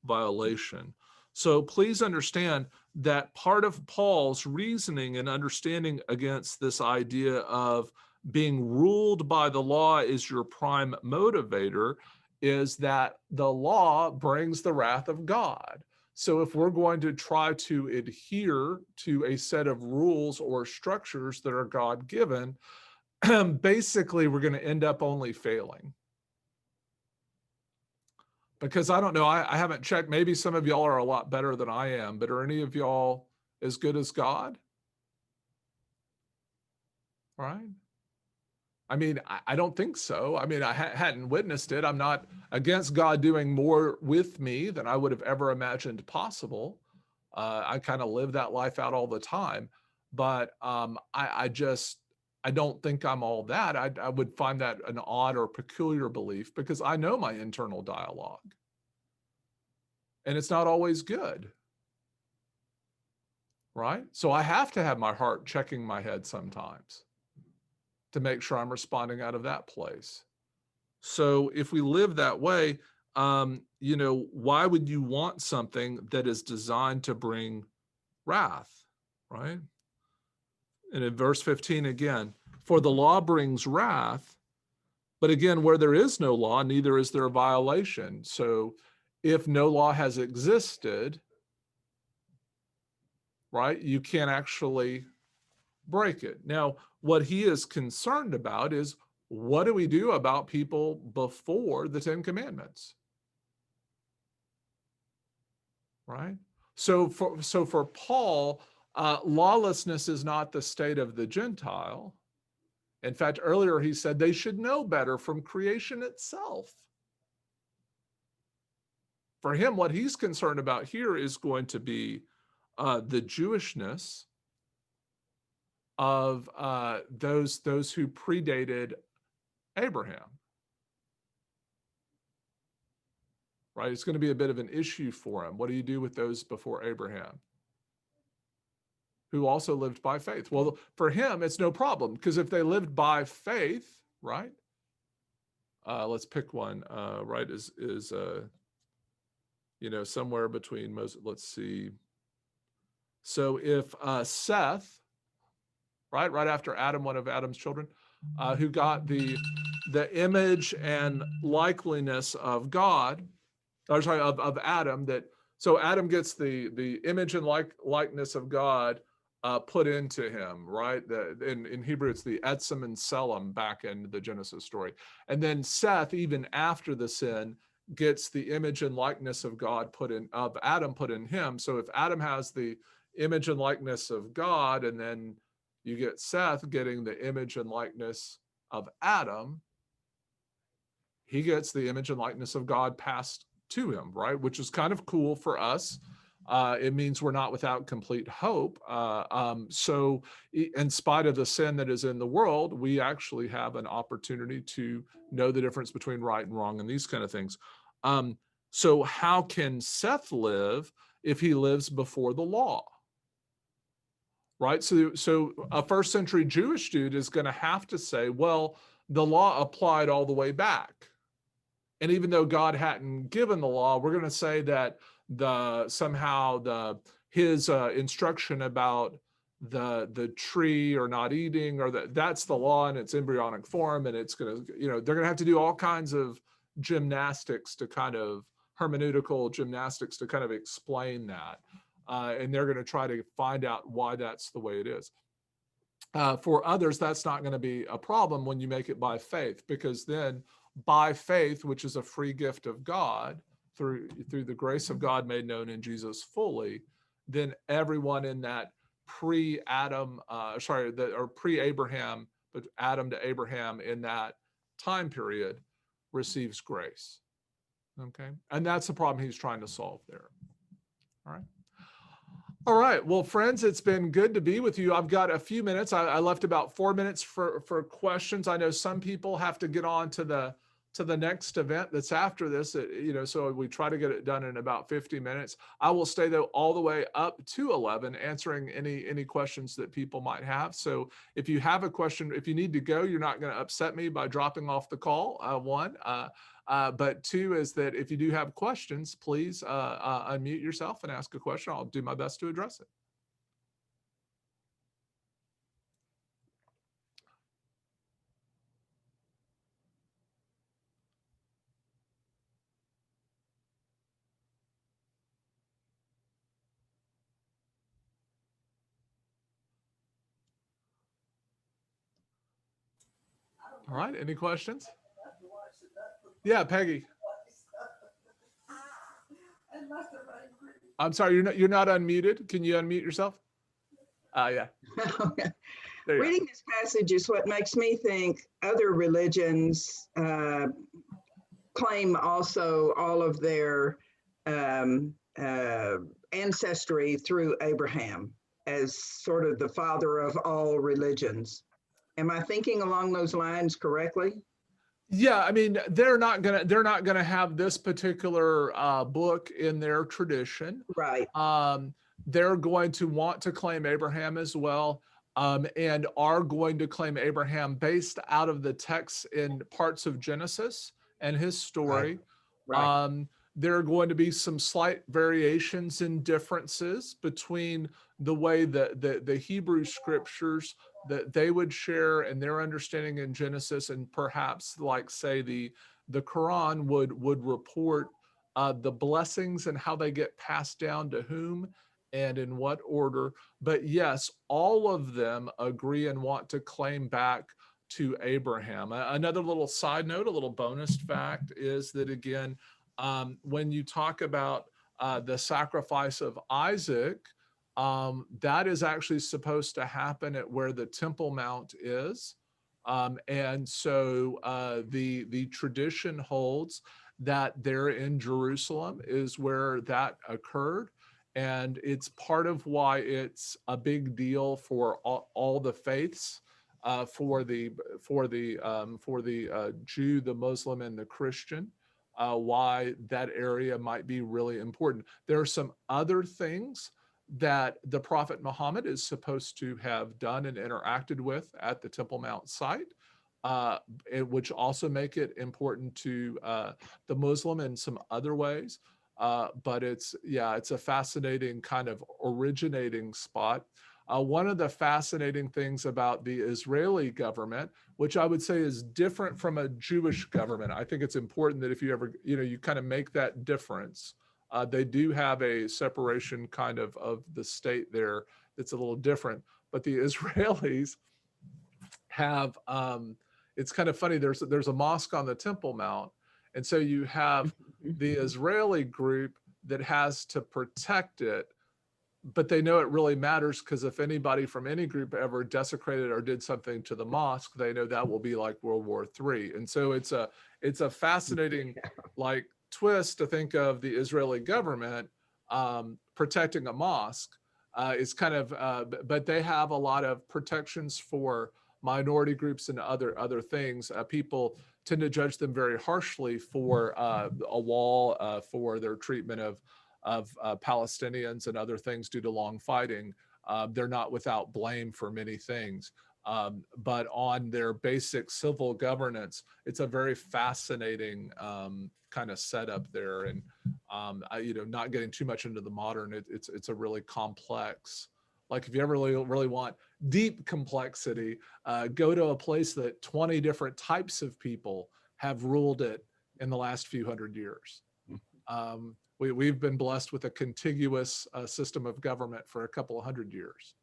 violation. So please understand that part of Paul's reasoning and understanding against this idea of being ruled by the law is your prime motivator is that the law brings the wrath of God. So if we're going to try to adhere to a set of rules or structures that are God-given, basically we're going to end up only failing. Because I don't know, I haven't checked. Maybe some of y'all are a lot better than I am, but are any of y'all as good as God? Right? I mean, I don't think so. I mean, I hadn't witnessed it. I'm not against God doing more with me than I would have ever imagined possible. I kind of live that life out all the time. But I don't think I'm all that. I would find that an odd or peculiar belief because I know my internal dialogue. And it's not always good. Right? So I have to have my heart checking my head sometimes to make sure I'm responding out of that place. So if we live that way, why would you want something that is designed to bring wrath, right? And in verse 15 again, for the law brings wrath, but again, where there is no law, neither is there a violation. So if no law has existed, right, you can't actually break it. Now, what he is concerned about is what do we do about people before the 10 Commandments? Right? So for Paul, lawlessness is not the state of the Gentile. In fact, earlier he said they should know better from creation itself. For him, what he's concerned about here is going to be the Jewishness of those who predated Abraham. Right? It's going to be a bit of an issue for him. What do you do with those before Abraham, who also lived by faith? Well, for him, it's no problem, because if they lived by faith, right? Let's pick one, right? Is somewhere between most, let's see. So if Seth, right after Adam, one of Adam's children, who got the image and likeliness of God, or sorry, of Adam, so Adam gets the image and likeness of God put into him, right? In Hebrew, it's the etzem and selim back in the Genesis story. And then Seth, even after the sin, gets the image and likeness of God of Adam put in him. So if Adam has the image and likeness of God, and then you get Seth getting the image and likeness of Adam, he gets the image and likeness of God passed to him, right? Which is kind of cool for us. It means we're not without complete hope. So in spite of the sin that is in the world, we actually have an opportunity to know the difference between right and wrong and these kind of things. So how can Seth live if he lives before the law? Right? So a first century Jewish dude is going to have to say, well, the law applied all the way back. And even though God hadn't given the law, we're going to say that his instruction about the tree or not eating, or that's the law in its embryonic form, and it's going to, they're going to have to do all kinds of gymnastics to kind of hermeneutical gymnastics to kind of explain that, and they're going to try to find out why that's the way it is. For others, that's not going to be a problem when you make it by faith, because then by faith, which is a free gift of God through the grace of God made known in Jesus fully, then everyone in that pre-Adam, or pre-Abraham, but Adam to Abraham in that time period receives grace. Okay, and that's the problem he's trying to solve there. All right. All right. Well, friends, it's been good to be with you. I've got a few minutes. I left about 4 minutes for questions. I know some people have to get on to the next event that's after this, so we try to get it done in about 50 minutes. I will stay, though, all the way up to 11, answering any questions that people might have. So if you have a question, if you need to go, you're not going to upset me by dropping off the call, one. But two is that if you do have questions, please unmute yourself and ask a question. I'll do my best to address it. All right, any questions? Yeah, Peggy. I'm sorry, you're not unmuted. Can you unmute yourself? Yeah. Reading this passage is what makes me think other religions claim also all of their ancestry through Abraham as sort of the father of all religions. Am I thinking along those lines correctly? Yeah, I mean, they're not gonna have this particular book in their tradition. Right. They're going to want to claim Abraham as well, and are going to claim Abraham based out of the texts in parts of Genesis and his story. Right. There are going to be some slight variations and differences between the way that the Hebrew scriptures that they would share and their understanding in Genesis, and perhaps, like, say, the Quran would report the blessings and how they get passed down to whom and in what order. But yes, all of them agree and want to claim back to Abraham. Another little side note, a little bonus fact is that, again, when you talk about the sacrifice of Isaac, that is actually supposed to happen at where the Temple Mount is. And so the tradition holds that there in Jerusalem is where that occurred. And it's part of why it's a big deal for all the faiths, for the Jew, the Muslim, and the Christian. Why that area might be really important. There are some other things that the Prophet Muhammad is supposed to have done and interacted with at the Temple Mount site, which also make it important to the Muslim in some other ways. But it's a fascinating kind of originating spot. One of the fascinating things about the Israeli government, which I would say is different from a Jewish government, I think it's important that if you ever, you kind of make that difference. They do have a separation kind of the state there that's a little different. But the Israelis have, it's kind of funny, there's a mosque on the Temple Mount, And so you have the Israeli group that has to protect it, but they know it really matters because if anybody from any group ever desecrated or did something to the mosque, they know that will be like World War III. And so it's a fascinating like twist to think of the Israeli government protecting a mosque. Is kind of, but they have a lot of protections for minority groups and other things. People tend to judge them very harshly for a wall, for their treatment of Palestinians and other things due to long fighting. They're not without blame for many things. But on their basic civil governance, it's a very fascinating kind of setup there. And not getting too much into the modern, it's a really complex. Like if you ever really want deep complexity, go to a place that 20 different types of people have ruled it in the last few hundred years. We've been blessed with a contiguous system of government for a couple of hundred years.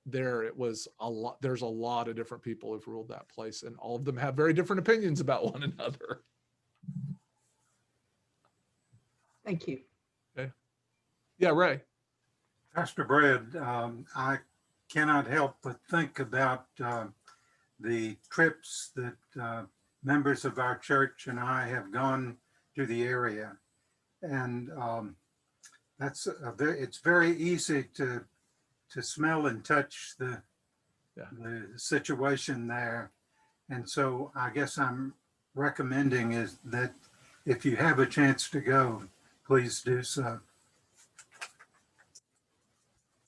There's a lot of different people who've ruled that place, and all of them have very different opinions about one another. Thank you. Okay. Yeah, Ray. Pastor Brad, I cannot help but think about the trips that members of our church and I have gone to the area. And it's very easy to smell and touch the situation there. And so I guess I'm recommending is that if you have a chance to go, please do so.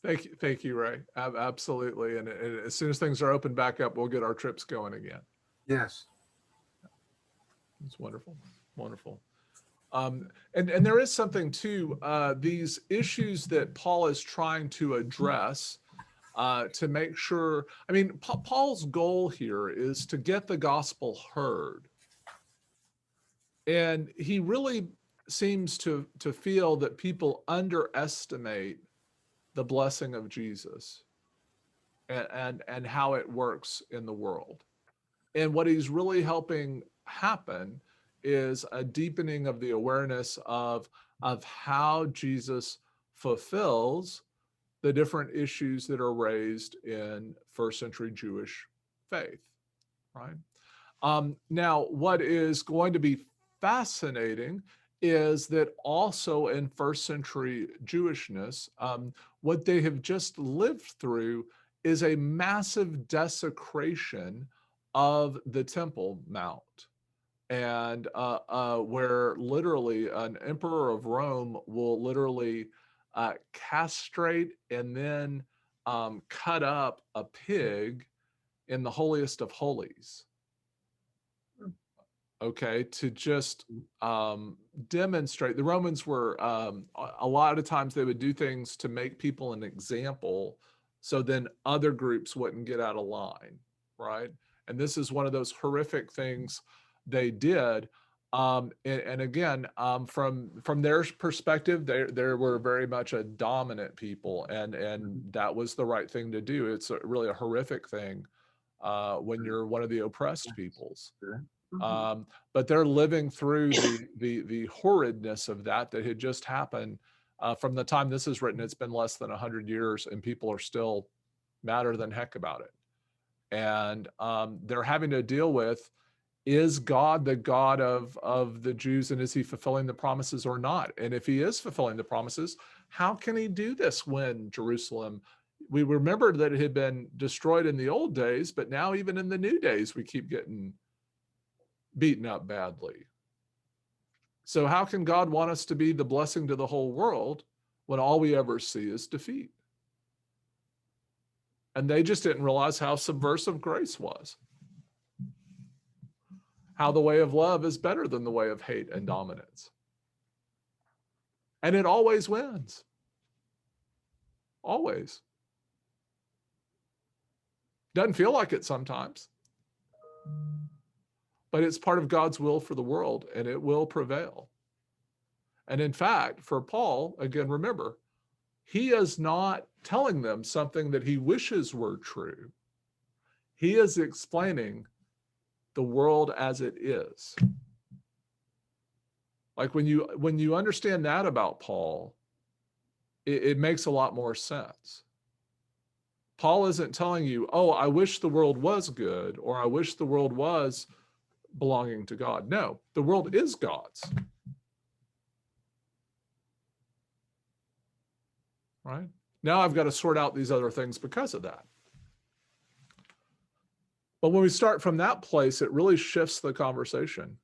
Thank you, Ray. Absolutely. And as soon as things are open back up, we'll get our trips going again. Yes. It's wonderful. Wonderful. And there is something too, these issues that Paul is trying to address to make sure, I mean, Paul's goal here is to get the gospel heard. And he really seems to feel that people underestimate the blessing of Jesus and how it works in the world. And what he's really helping happen is a deepening of the awareness of how Jesus fulfills the different issues that are raised in first century Jewish faith, right? Now, what is going to be fascinating is that also in first century Jewishness, what they have just lived through is a massive desecration of the Temple Mount. And where literally an emperor of Rome will literally castrate and then cut up a pig in the holiest of holies. Okay, to just demonstrate. The Romans were, a lot of times they would do things to make people an example so then other groups wouldn't get out of line, right? And this is one of those horrific things they did. And again, from their perspective, they were very much a dominant people, and that was the right thing to do. It's really a horrific thing when you're one of the oppressed peoples. But they're living through the horridness of that had just happened. From the time this is written, it's been less than 100 years, and people are still madder than heck about it. And they're having to deal with, is God the God of the Jews, and is he fulfilling the promises or not? And if he is fulfilling the promises, how can he do this when Jerusalem, we remembered that it had been destroyed in the old days, but now even in the new days, we keep getting beaten up badly. So how can God want us to be the blessing to the whole world when all we ever see is defeat? And they just didn't realize how subversive grace was. How the way of love is better than the way of hate and dominance. And it always wins. Always. Doesn't feel like it sometimes. But it's part of God's will for the world, and it will prevail. And in fact, for Paul, again, remember, he is not telling them something that he wishes were true. He is explaining the world as it is. Like when you understand that about Paul, it makes a lot more sense. Paul isn't telling you, oh, I wish the world was good, or I wish the world was belonging to God. No, the world is God's. Right? Now I've got to sort out these other things because of that. But when we start from that place, it really shifts the conversation.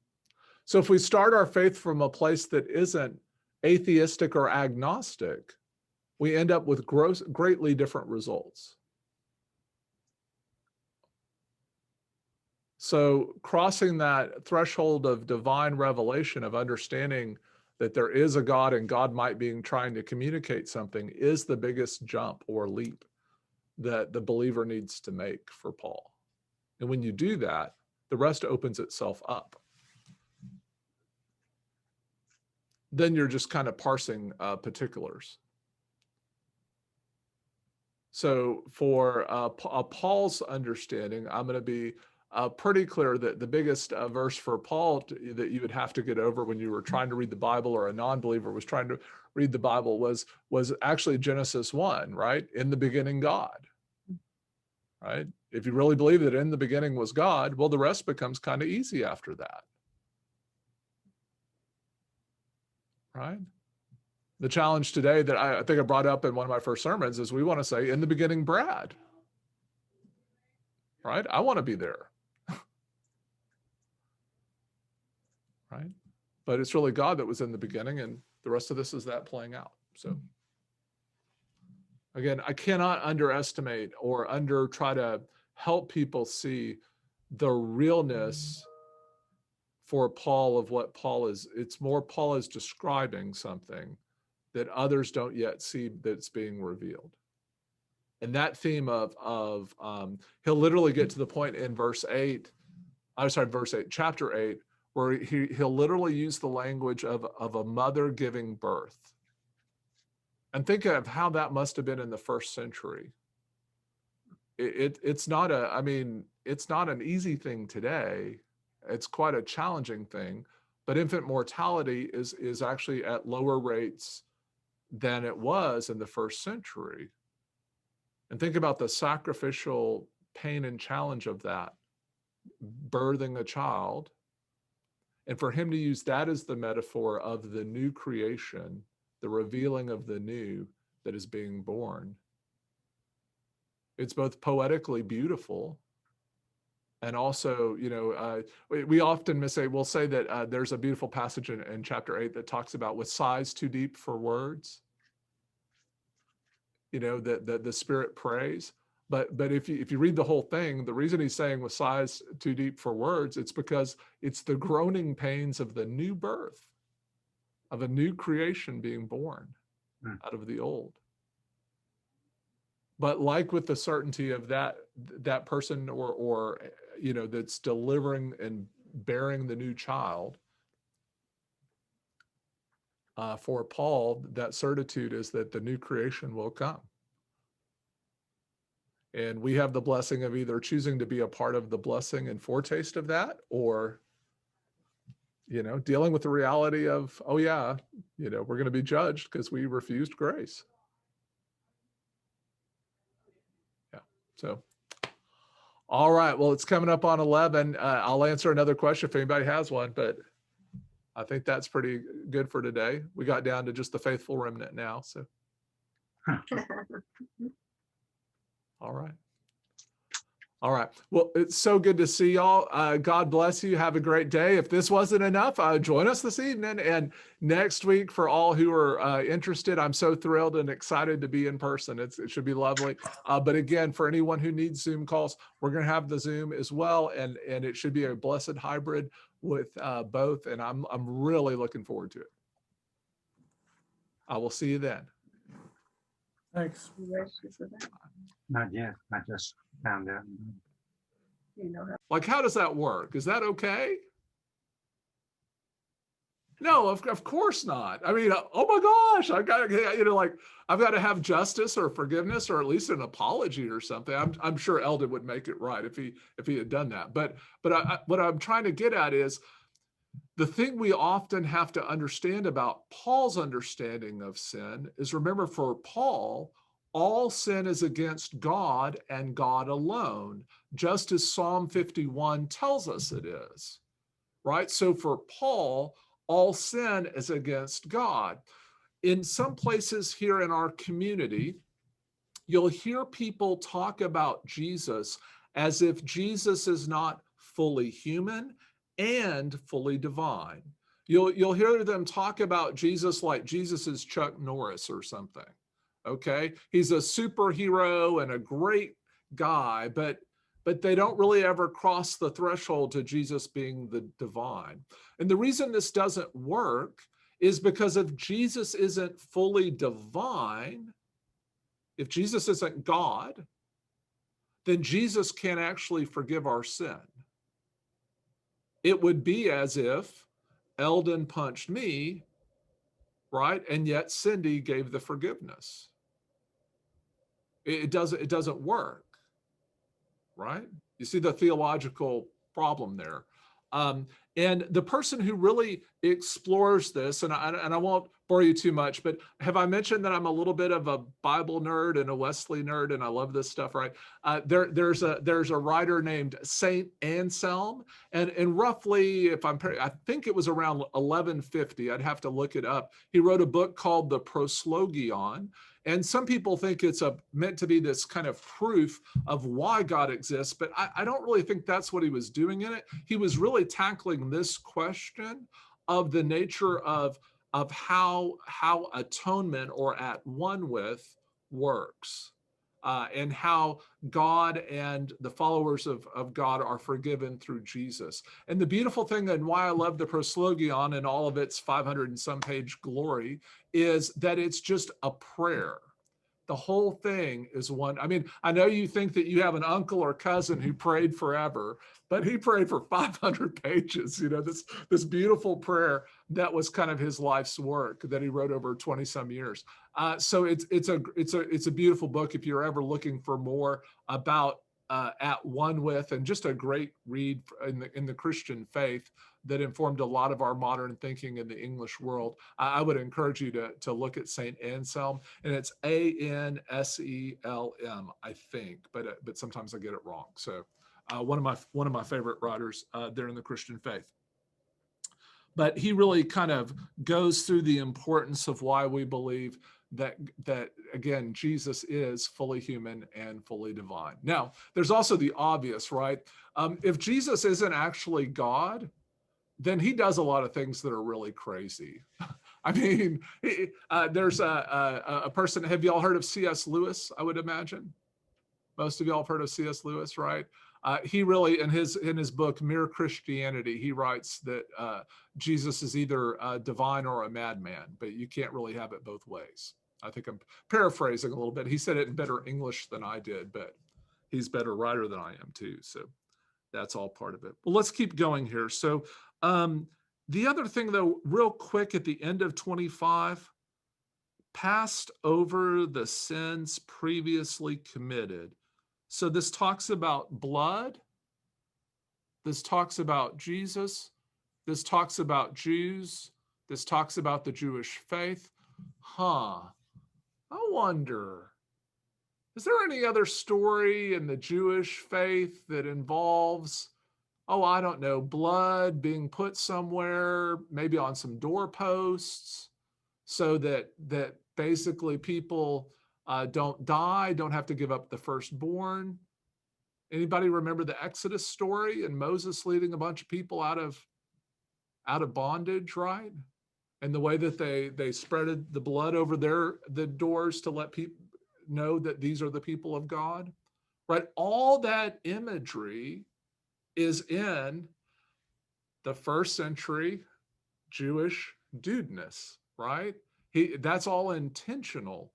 So if we start our faith from a place that isn't atheistic or agnostic, we end up with greatly different results. So crossing that threshold of divine revelation, of understanding that there is a God and God might be trying to communicate something, is the biggest jump or leap that the believer needs to make for Paul. And when you do that, the rest opens itself up. Then you're just kind of parsing particulars. So for Paul's understanding, I'm going to be pretty clear that the biggest verse for Paul that you would have to get over when you were trying to read the Bible, or a non-believer was trying to read the Bible, was actually Genesis 1, right? In the beginning, God, right? If you really believe that in the beginning was God, well, the rest becomes kind of easy after that, right? The challenge today that I think I brought up in one of my first sermons is we want to say, in the beginning, Brad, right? I want to be there. Right? But it's really God that was in the beginning, and the rest of this is that playing out. So again, I cannot underestimate or try to help people see the realness for Paul of what Paul is. It's more Paul is describing something that others don't yet see that's being revealed. And that theme of he'll literally get to the point in chapter 8, where he'll literally use the language of a mother giving birth. And think of how that must have been in the first century. It's not an easy thing today. It's quite a challenging thing, but infant mortality is actually at lower rates than it was in the first century. And think about the sacrificial pain and challenge of that, birthing a child. And for him to use that as the metaphor of the new creation, the revealing of the new that is being born, it's both poetically beautiful and also, we often we'll say that there's a beautiful passage in chapter 8 that talks about with sighs too deep for words, that the Spirit prays. But if you read the whole thing, the reason he's saying with sighs too deep for words, it's because it's the groaning pains of the new birth, of a new creation being born out of the old. But like with the certainty of that person or that's delivering and bearing the new child, for Paul, that certitude is that the new creation will come. And we have the blessing of either choosing to be a part of the blessing and foretaste of that, or, dealing with the reality of, oh yeah, we're going to be judged because we refused grace. Yeah. So, all right. Well, it's coming up on 11. I'll answer another question if anybody has one, but I think that's pretty good for today. We got down to just the faithful remnant now. So, all right. All right. Well, it's so good to see y'all. God bless you. Have a great day. If this wasn't enough, join us this evening and next week for all who are interested. I'm so thrilled and excited to be in person. It should be lovely. But again, for anyone who needs Zoom calls, we're going to have the Zoom as well. And it should be a blessed hybrid with both. And I'm really looking forward to it. I will see you then. Thanks. Not yet. I just found out. Like, how does that work? Is that okay? No, of course not. I mean, oh my gosh, I've got to, I've got to have justice or forgiveness or at least an apology or something. I'm sure Eldon would make it right if he had done that. But what I'm trying to get at is The thing we often have to understand about Paul's understanding of sin is, remember, for Paul, all sin is against God and God alone, just as Psalm 51 tells us it is, right? So for Paul, all sin is against God. In some places here in our community, you'll hear people talk about Jesus as if Jesus is not fully human and fully divine. You'll hear them talk about Jesus like Jesus is Chuck Norris or something. Okay, he's a superhero and a great guy, but they don't really ever cross the threshold to Jesus being the divine. And the reason this doesn't work is because if Jesus isn't fully divine, if Jesus isn't God, then Jesus can't actually forgive our sin. It would be as if Eldon punched me, right? And yet Cindy gave the forgiveness. It doesn't work, right? You see the theological problem there. And the person who really explores this, and I won't bore you too much, but have I mentioned that I'm a little bit of a Bible nerd and a Wesley nerd, and I love this stuff, right? There's a writer named Saint Anselm, and roughly, I think it was around 1150. I'd have to look it up. He wrote a book called the Proslogion, and some people think it's meant to be this kind of proof of why God exists, but I don't really think that's what he was doing in it. He was really tackling this question of the nature of how atonement, or at one with, works, and how God and the followers of God are forgiven through Jesus. And the beautiful thing, and why I love the Proslogion and all of its 500 and some page glory, is that it's just a prayer. The whole thing is one. I mean, I know you think that you have an uncle or cousin who prayed forever, but he prayed for 500 pages. This beautiful prayer that was kind of his life's work that he wrote over 20 some years. So it's a beautiful book if you're ever looking for more about at one with, and just a great read in the Christian faith that informed a lot of our modern thinking in the English world. I would encourage you to look at Saint Anselm, and it's Anselm, I think, but sometimes I get it wrong. So one of my favorite writers there in the Christian faith. But he really kind of goes through the importance of why we believe that again, Jesus is fully human and fully divine. Now, there's also the obvious, right? If Jesus isn't actually God, then he does a lot of things that are really crazy. I mean, there's a person, have y'all heard of C.S. Lewis, I would imagine? Most of y'all have heard of C.S. Lewis, right? He really, in his book, Mere Christianity, he writes that Jesus is either divine or a madman, but you can't really have it both ways. I think I'm paraphrasing a little bit. He said it in better English than I did, but he's a better writer than I am too. So that's all part of it. Well, let's keep going here. So the other thing, though, real quick at the end of 25, passed over the sins previously committed. So this talks about blood. This talks about Jesus. This talks about Jews. This talks about the Jewish faith. I wonder, is there any other story in the Jewish faith that involves, I don't know, blood being put somewhere, maybe on some doorposts, so that basically people don't die, don't have to give up the firstborn? Anybody remember the Exodus story and Moses leading a bunch of people out of bondage, right? And the way that they spreaded the blood over the doors to let people know that these are the people of God, right? All that imagery is in the first century Jewish dudeness, right? That's all intentional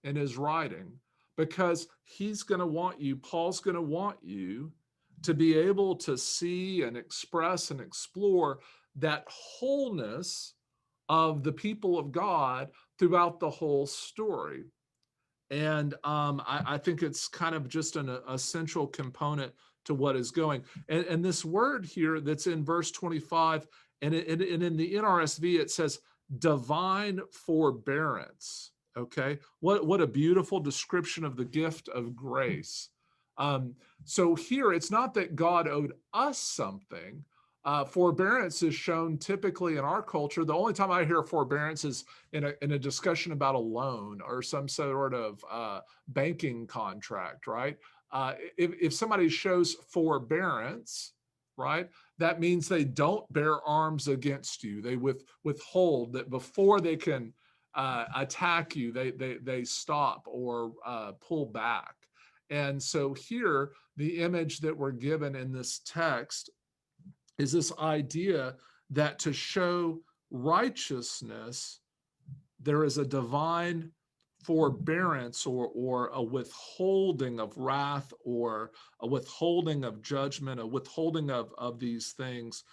in his writing, because he's going to want you, Paul's going to want you to be able to see and express and explore that wholeness of the people of God throughout the whole story. And I think it's kind of just an essential component to what is going. And this word here that's in verse 25, And in the NRSV, it says divine forbearance. Okay, what a beautiful description of the gift of grace. So here, it's not that God owed us something. Forbearance is shown typically in our culture. The only time I hear forbearance is in a discussion about a loan or some sort of banking contract, right? If somebody shows forbearance, right, that means they don't bear arms against you. They withhold that before they can attack you. They stop or pull back. And so here, the image that we're given in this text is this idea that to show righteousness, there is a divine forbearance or a withholding of wrath or a withholding of judgment, a withholding of these things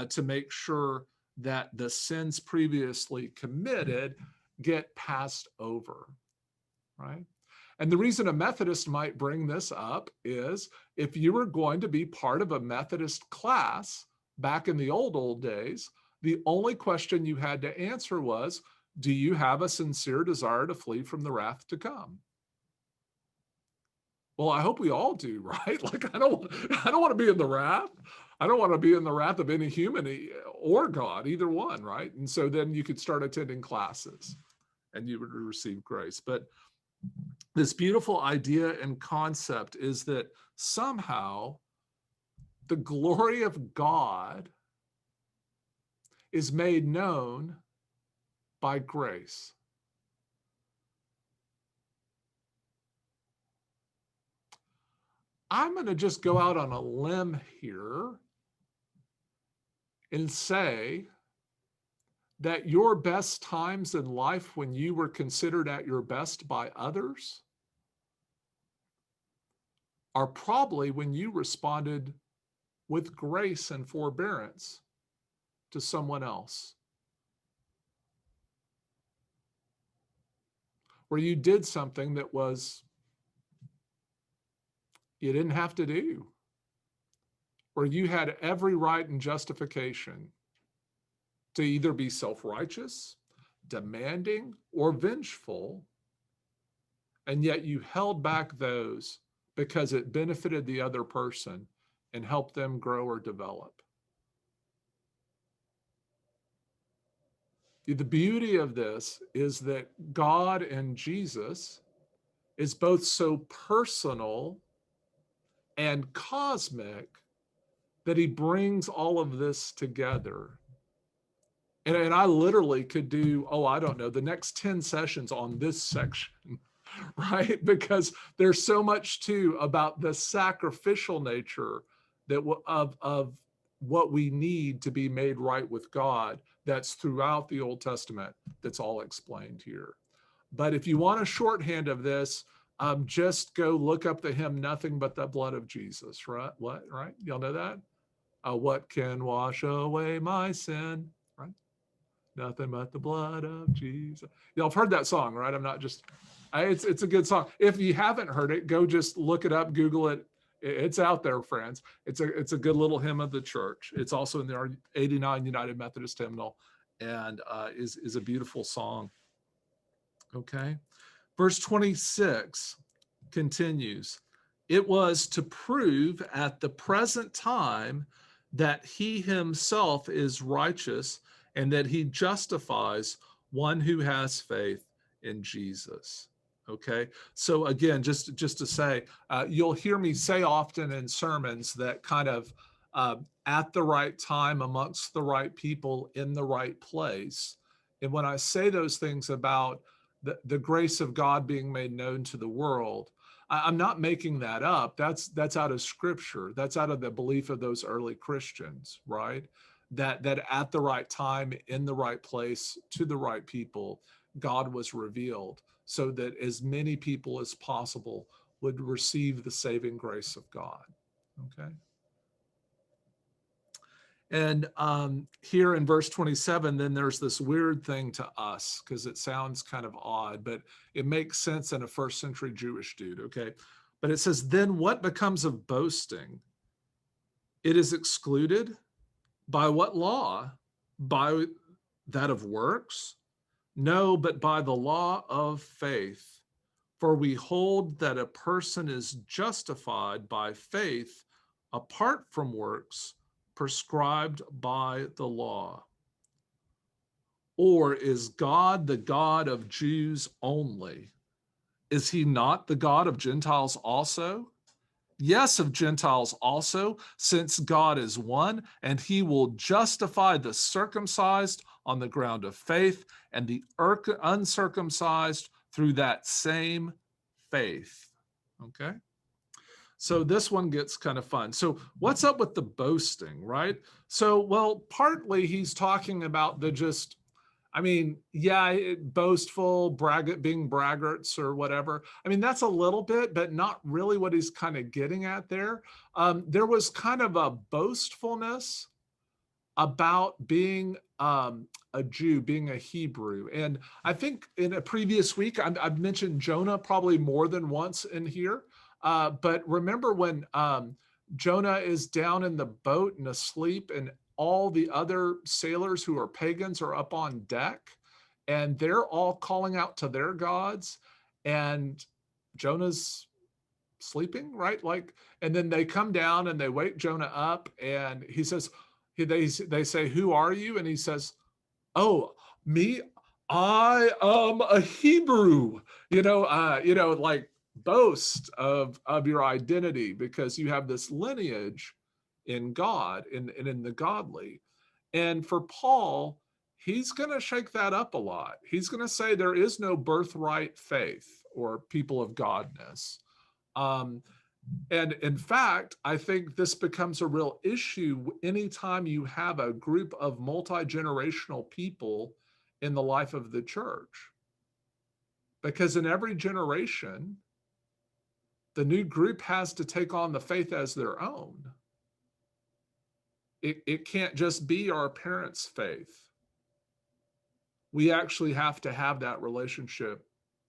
to make sure that the sins previously committed get passed over, right? And the reason a Methodist might bring this up is if you were going to be part of a Methodist class back in the old days, the only question you had to answer was, do you have a sincere desire to flee from the wrath to come? Well, I hope we all do, right? Like I don't want to be in the wrath. I don't want to be in the wrath of any human or God, either one, right? And so then you could start attending classes and you would receive grace. But this beautiful idea and concept is that somehow the glory of God is made known by grace. I'm going to just go out on a limb here and say that your best times in life when you were considered at your best by others are probably when you responded with grace and forbearance to someone else. Where you did something that you didn't have to do. Where you had every right and justification to either be self-righteous, demanding, or vengeful, and yet you held back those because it benefited the other person and helped them grow or develop. The beauty of this is that God and Jesus is both so personal and cosmic that he brings all of this together. And I literally could do, I don't know, the next 10 sessions on this section, right? Because there's so much too about the sacrificial nature that of what we need to be made right with God that's throughout the Old Testament that's all explained here. But if you want a shorthand of this, just go look up the hymn, Nothing But the Blood of Jesus, right? What, right? Y'all know that? What can wash away my sin, right? Nothing but the blood of Jesus. Y'all have heard that song, right? I'm not just, it's a good song. If you haven't heard it, go just look it up, Google it. It's out there, friends. It's a good little hymn of the church. It's also in our 89 United Methodist hymnal and is a beautiful song. Okay. Verse 26 continues. It was to prove at the present time that he himself is righteous and that he justifies one who has faith in Jesus. Okay, so again, just to say, you'll hear me say often in sermons that kind of at the right time, amongst the right people, in the right place. And when I say those things about the grace of God being made known to the world, I'm not making that up. That's out of scripture. That's out of the belief of those early Christians, right? That at the right time, in the right place, to the right people, God was revealed so that as many people as possible would receive the saving grace of God, okay? And here in verse 27, then there's this weird thing to us because it sounds kind of odd, but it makes sense in a first century Jewish dude, okay? But it says, then what becomes of boasting? It is excluded. By what law? by that of works? No, but by the law of faith. For we hold that a person is justified by faith apart from works prescribed by the law. Or is God the God of Jews only? Is he not the God of Gentiles also? Yes, of Gentiles also, since God is one, and he will justify the circumcised on the ground of faith and the uncircumcised through that same faith. Okay? So this one gets kind of fun. So what's up with the boasting, right? So, well, partly he's talking about the just, I mean, yeah, boastful, being braggarts or whatever. I mean, that's a little bit, but not really what he's kind of getting at there. There was kind of a boastfulness about being a Jew, being a Hebrew. And I think in a previous week, I've mentioned Jonah probably more than once in here. But remember when Jonah is down in the boat and asleep, and all the other sailors who are pagans are up on deck, and they're all calling out to their gods, and Jonah's sleeping, right? Like, and then they come down and they wake Jonah up, and he says, they say, "Who are you?" And he says, "Oh, me, I am a Hebrew." Like boast of your identity because you have this lineage in God and in the godly. And for Paul, he's going to shake that up a lot. He's going to say there is no birthright faith or people of godness. And in fact, I think this becomes a real issue anytime you have a group of multi-generational people in the life of the church. Because in every generation, the new group has to take on the faith as their own. It can't just be our parents' faith. We actually have to have that relationship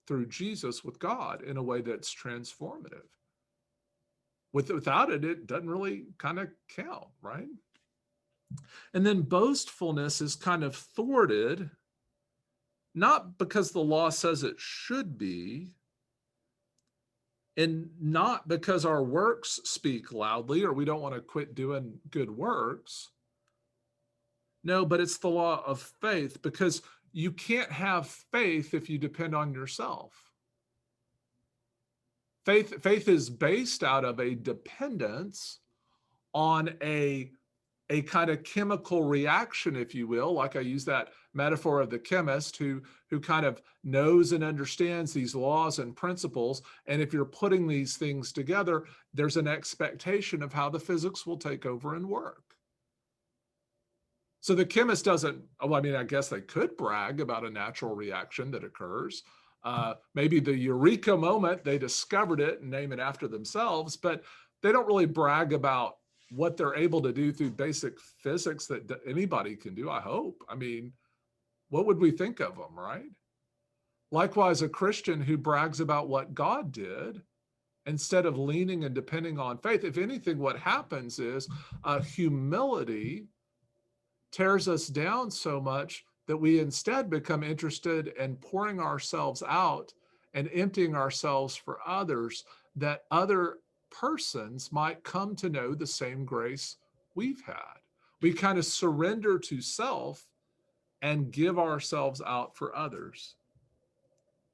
through Jesus with God in a way that's transformative. Without it, it doesn't really kind of count, right? And then boastfulness is kind of thwarted, not because the law says it should be, and not because our works speak loudly or we don't want to quit doing good works. No, but it's the law of faith, because you can't have faith if you depend on yourself. Faith is based out of a dependence on a kind of chemical reaction, if you will. Like I use that metaphor of the chemist who kind of knows and understands these laws and principles. And if you're putting these things together, there's an expectation of how the physics will take over and work. So the chemist doesn't, well, I mean, I guess they could brag about a natural reaction that occurs. Maybe the eureka moment, they discovered it and name it after themselves, but they don't really brag about what they're able to do through basic physics that anybody can do, I hope. I mean, what would we think of them, right? Likewise, a Christian who brags about what God did instead of leaning and depending on faith. If anything, what happens is humility tears us down so much that we instead become interested in pouring ourselves out and emptying ourselves for others, that other persons might come to know the same grace we've had. We kind of surrender to self and give ourselves out for others.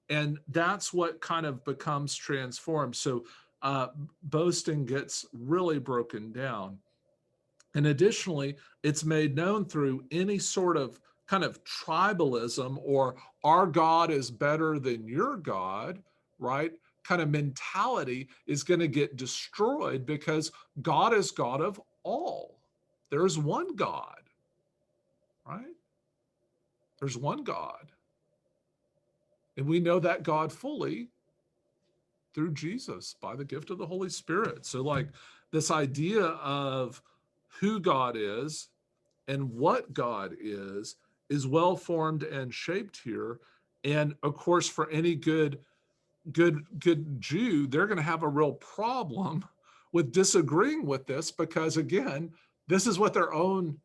And that's what kind of becomes transformed. So boasting gets really broken down. And additionally, it's made known through any sort of kind of tribalism or our God is better than your God, right? Kind of mentality is going to get destroyed because God is God of all. There's one God, right? There's one God. And we know that God fully through Jesus by the gift of the Holy Spirit. So like this idea of who God is and what God is well formed and shaped here. And of course, for any good Jew, they're going to have a real problem with disagreeing with this because, again, this is what their own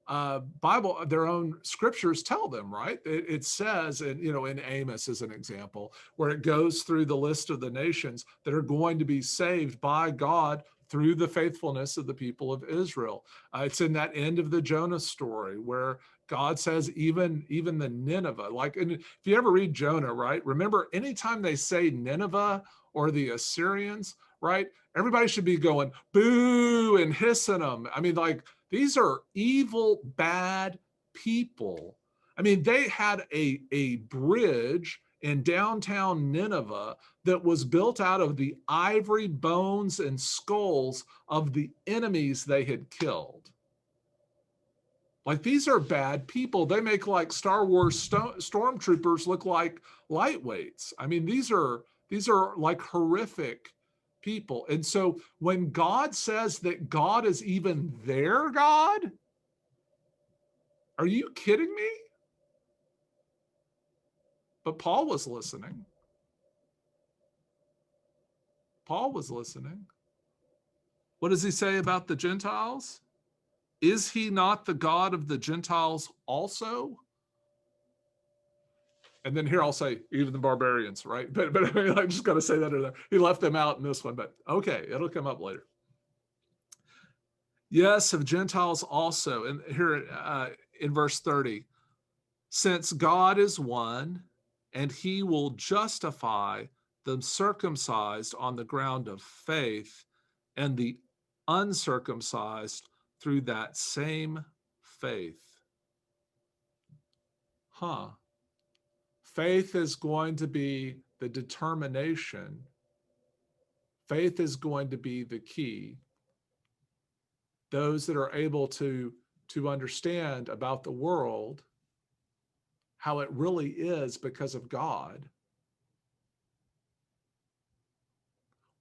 Bible, their own scriptures tell them, right? It says, and in Amos as an example, where it goes through the list of the nations that are going to be saved by God through the faithfulness of the people of Israel. It's in that end of the Jonah story where God says even the Nineveh, like, and if you ever read Jonah, right? Remember, anytime they say Nineveh or the Assyrians, right? Everybody should be going boo and hissing them. I mean, like, these are evil, bad people. I mean, they had a bridge in downtown Nineveh that was built out of the ivory bones and skulls of the enemies they had killed. Like, these are bad people. They make like Star Wars stormtroopers look like lightweights. I mean, these are like horrific people. And so when God says that God is even their God, are you kidding me? But Paul was listening. Paul was listening. What does he say about the Gentiles? Is he not the God of the Gentiles also? And then here I'll say, even the barbarians, right? But I mean, I just got to say that. Or there. He left them out in this one, but okay, it'll come up later. Yes, of Gentiles also. And here in verse 30, since God is one, and he will justify the circumcised on the ground of faith, and the uncircumcised through that same faith. Faith is going to be the determination. Faith is going to be the key. Those that are able to understand about the world, how it really is because of God,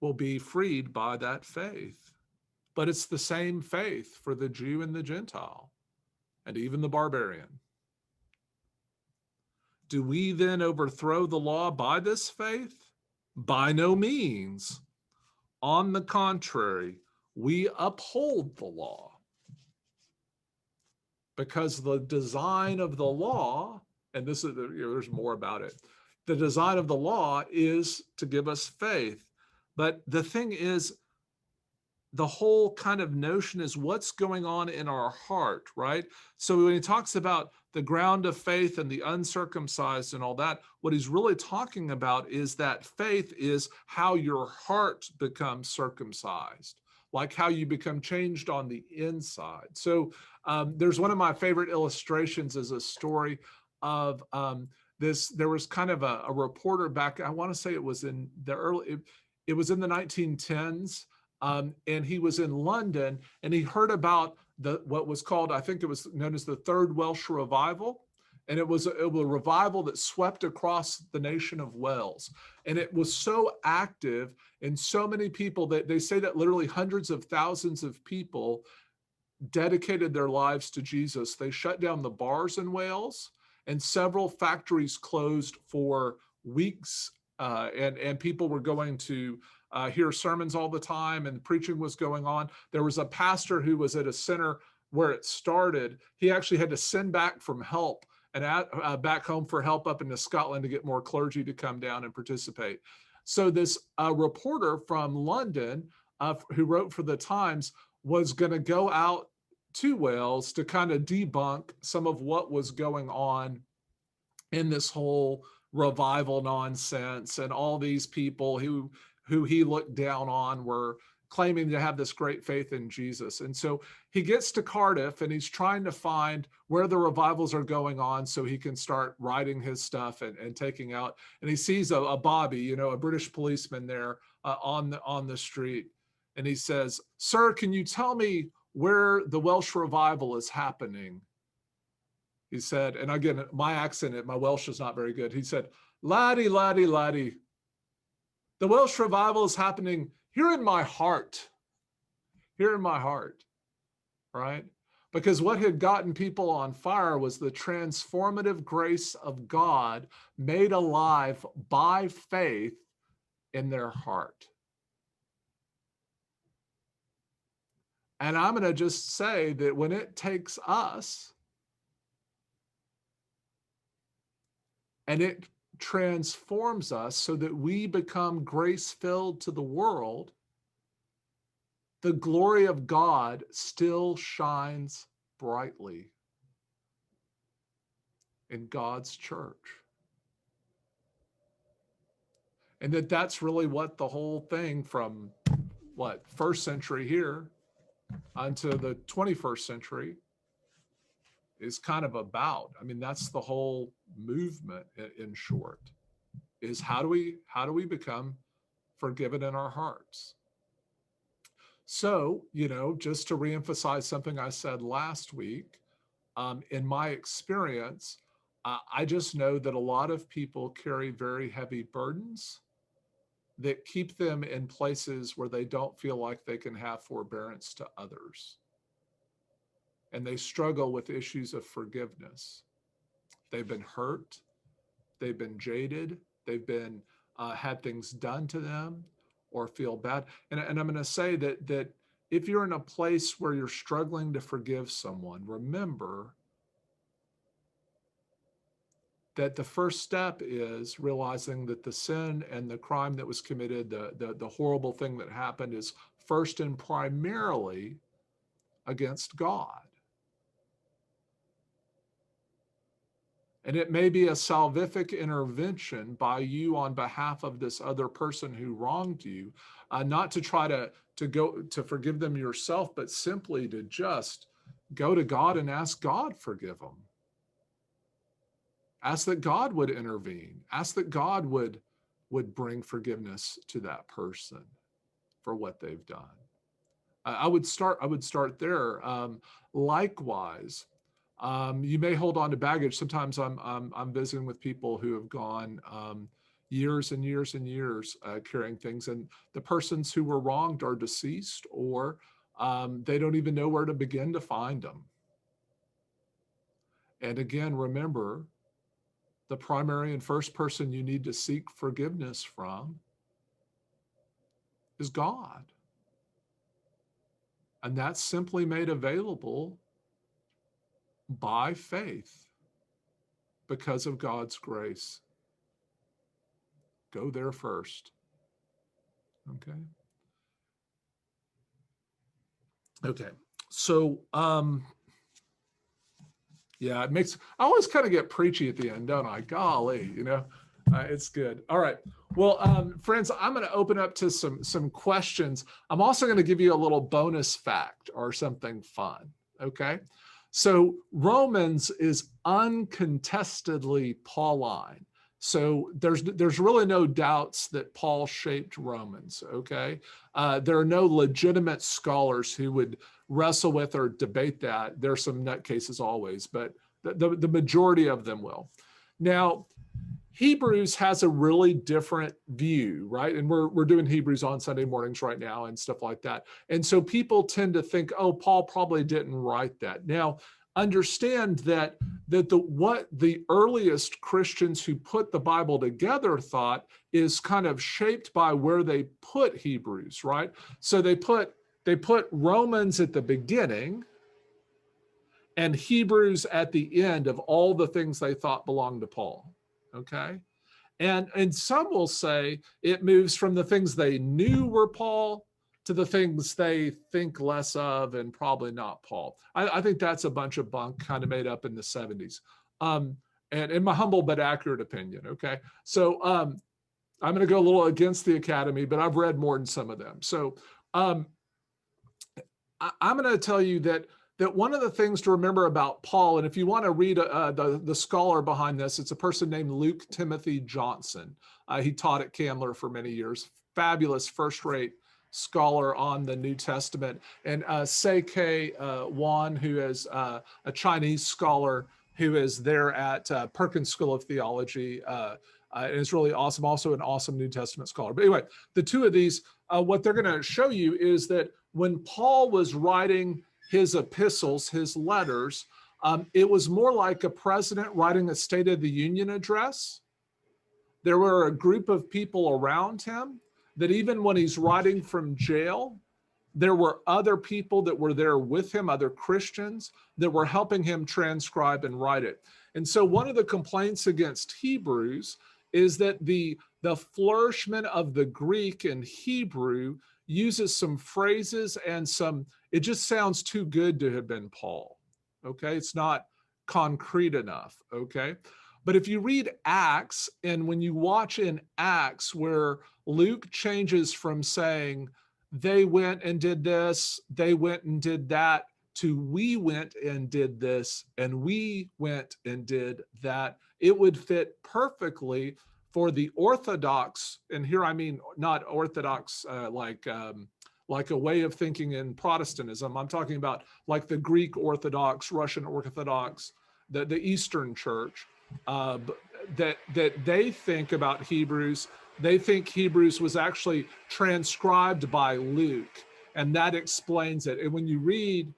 will be freed by that faith. But it's the same faith for the Jew and the Gentile, and even the barbarian. Do we then overthrow the law by this faith? By no means. On the contrary, we uphold the law. Because the design of the law, and this is, there's more about it. The design of the law is to give us faith. But the thing is, the whole kind of notion is what's going on in our heart, right? So when he talks about the ground of faith and the uncircumcised and all that, what he's really talking about is that faith is how your heart becomes circumcised, like how you become changed on the inside. So there's one of my favorite illustrations is a story of this. There was kind of a reporter back, I want to say it was in the early, it was in the 1910s. And he was in London, and he heard about what was called, I think it was known as the Third Welsh Revival. And it was a revival that swept across the nation of Wales. And it was so active, and so many people that they say that literally hundreds of thousands of people dedicated their lives to Jesus. They shut down the bars in Wales, and several factories closed for weeks. And people were going to hear sermons all the time, and preaching was going on. There was a pastor who was at a center where it started. He actually had to send back from help and back home for help up into Scotland to get more clergy to come down and participate. So this reporter from London who wrote for the Times was going to go out to Wales to kind of debunk some of what was going on in this whole revival nonsense, and all these people who he looked down on were claiming to have this great faith in Jesus. And so he gets to Cardiff, and he's trying to find where the revivals are going on so he can start writing his stuff and taking out. And he sees a Bobby, a British policeman there on the street. And he says, "Sir, can you tell me where the Welsh revival is happening?" He said, and again, my accent, my Welsh is not very good. He said, "Laddie, laddie, laddie, the Welsh revival is happening here in my heart." Here in my heart, right? Because what had gotten people on fire was the transformative grace of God made alive by faith in their heart. And I'm going to just say that when it takes us and it transforms us so that we become grace-filled to the world, the glory of God still shines brightly in God's church. And that's really what the whole thing from first century here onto the 21st century is kind of about. I mean, that's the whole movement in short, is how do we become forgiven in our hearts? So, just to reemphasize something I said last week, in my experience, I just know that a lot of people carry very heavy burdens that keep them in places where they don't feel like they can have forbearance to others. And they struggle with issues of forgiveness. They've been hurt, they've been jaded, they've been had things done to them or feel bad. And I'm going to say that if you're in a place where you're struggling to forgive someone, remember that the first step is realizing that the sin and the crime that was committed, the horrible thing that happened, is first and primarily against God. And it may be a salvific intervention by you on behalf of this other person who wronged you, not to try to go to forgive them yourself, but simply to just go to God and ask God forgive them. Ask that God would intervene. Ask that God would bring forgiveness to that person for what they've done. I would start there. Likewise, you may hold on to baggage. Sometimes I'm visiting with people who have gone years and years and years carrying things, and the persons who were wronged are deceased, or they don't even know where to begin to find them. And again, remember, the primary and first person you need to seek forgiveness from is God. And that's simply made available by faith because of God's grace. Go there first. Okay. Okay. So, yeah, I always kind of get preachy at the end, don't I? Golly, it's good. All right. Well, friends, I'm going to open up to some questions. I'm also going to give you a little bonus fact or something fun. Okay. So Romans is uncontestedly Pauline. So there's really no doubts that Paul shaped Romans. Okay. There are no legitimate scholars who would wrestle with or debate that. There's some nutcases always, but the majority of them will. Now, Hebrews has a really different view, right? And we're doing Hebrews on Sunday mornings right now and stuff like that. And so people tend to think, oh, Paul probably didn't write that. Now, understand that what the earliest Christians who put the Bible together thought is kind of shaped by where they put Hebrews, right? So they put Romans at the beginning and Hebrews at the end of all the things they thought belonged to Paul. Okay. And some will say it moves from the things they knew were Paul to the things they think less of and probably not Paul. I think that's a bunch of bunk kind of made up in the 70s. And in my humble but accurate opinion. Okay. So I'm going to go a little against the academy, but I've read more than some of them. So I'm going to tell you that one of the things to remember about Paul, and if you want to read the scholar behind this, it's a person named Luke Timothy Johnson. He taught at Candler for many years. Fabulous, first-rate scholar on the New Testament. And Sei-Kei Wan, who is a Chinese scholar who is there at Perkins School of Theology, and is really awesome, also an awesome New Testament scholar. But anyway, the two of these, what they're going to show you is that when Paul was writing his epistles, his letters, it was more like a president writing a State of the Union address. There were a group of people around him that even when he's writing from jail, there were other people that were there with him, other Christians that were helping him transcribe and write it. And so one of the complaints against Hebrews is that the flourishment of the Greek and Hebrew uses some phrases and some, it just sounds too good to have been Paul. Okay, it's not concrete enough. Okay, but if you read Acts, and when you watch in Acts where Luke changes from saying they went and did this, they went and did that, to we went and did this, and we went and did that, it would fit perfectly for the Orthodox, and here I mean not Orthodox like a way of thinking in Protestantism. I'm talking about like the Greek Orthodox, Russian Orthodox, the Eastern Church, that they think about Hebrews. They think Hebrews was actually transcribed by Luke, and that explains it. And when you read,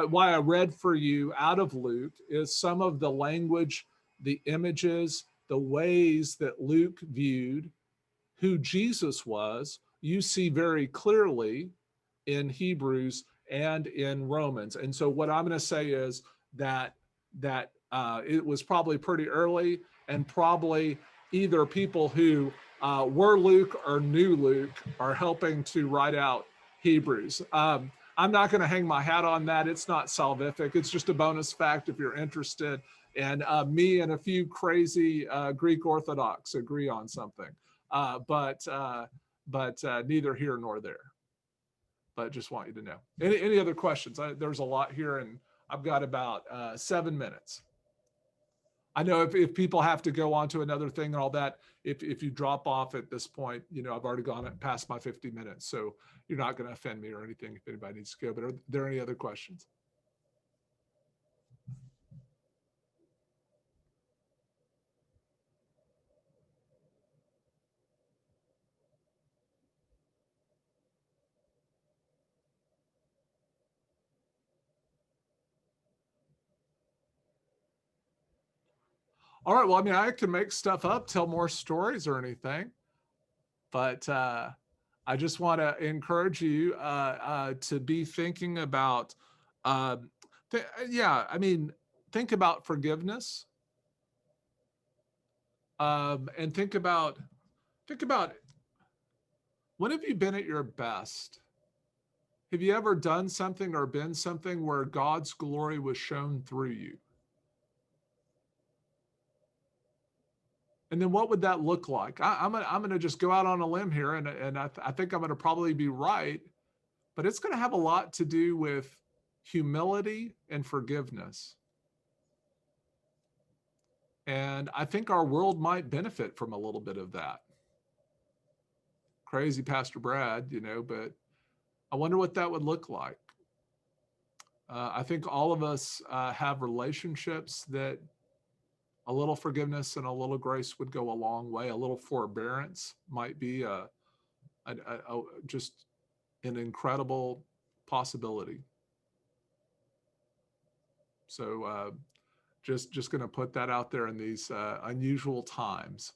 why I read for you out of Luke is some of the language, the images, the ways that Luke viewed who Jesus was, you see very clearly in Hebrews and in Romans. And so what I'm going to say is that it was probably pretty early, and probably either people who were Luke or knew Luke are helping to write out Hebrews. I'm not going to hang my hat on that. It's not salvific. It's just a bonus fact if you're interested. And me and a few crazy Greek Orthodox agree on something, but neither here nor there. But just want you to know. Any other questions? There's a lot here, and I've got about 7 minutes. I know if people have to go on to another thing and all that, if you drop off at this point, you know, I've already gone past my 50 minutes, so you're not going to offend me or anything if anybody needs to go. But are there any other questions? All right. Well, I mean, I can make stuff up, tell more stories or anything, but I just want to encourage you to be thinking about, yeah, I mean, think about forgiveness, and think about when have you been at your best? Have you ever done something or been something where God's glory was shown through you? And then what would that look like? I'm going to just go out on a limb here, and I think I'm going to probably be right, but it's going to have a lot to do with humility and forgiveness. And I think our world might benefit from a little bit of that. Crazy, Pastor Brad, you know, but I wonder what that would look like. I think all of us have relationships that a little forgiveness and a little grace would go a long way. A little forbearance might be just an incredible possibility. So just going to put that out there in these unusual times.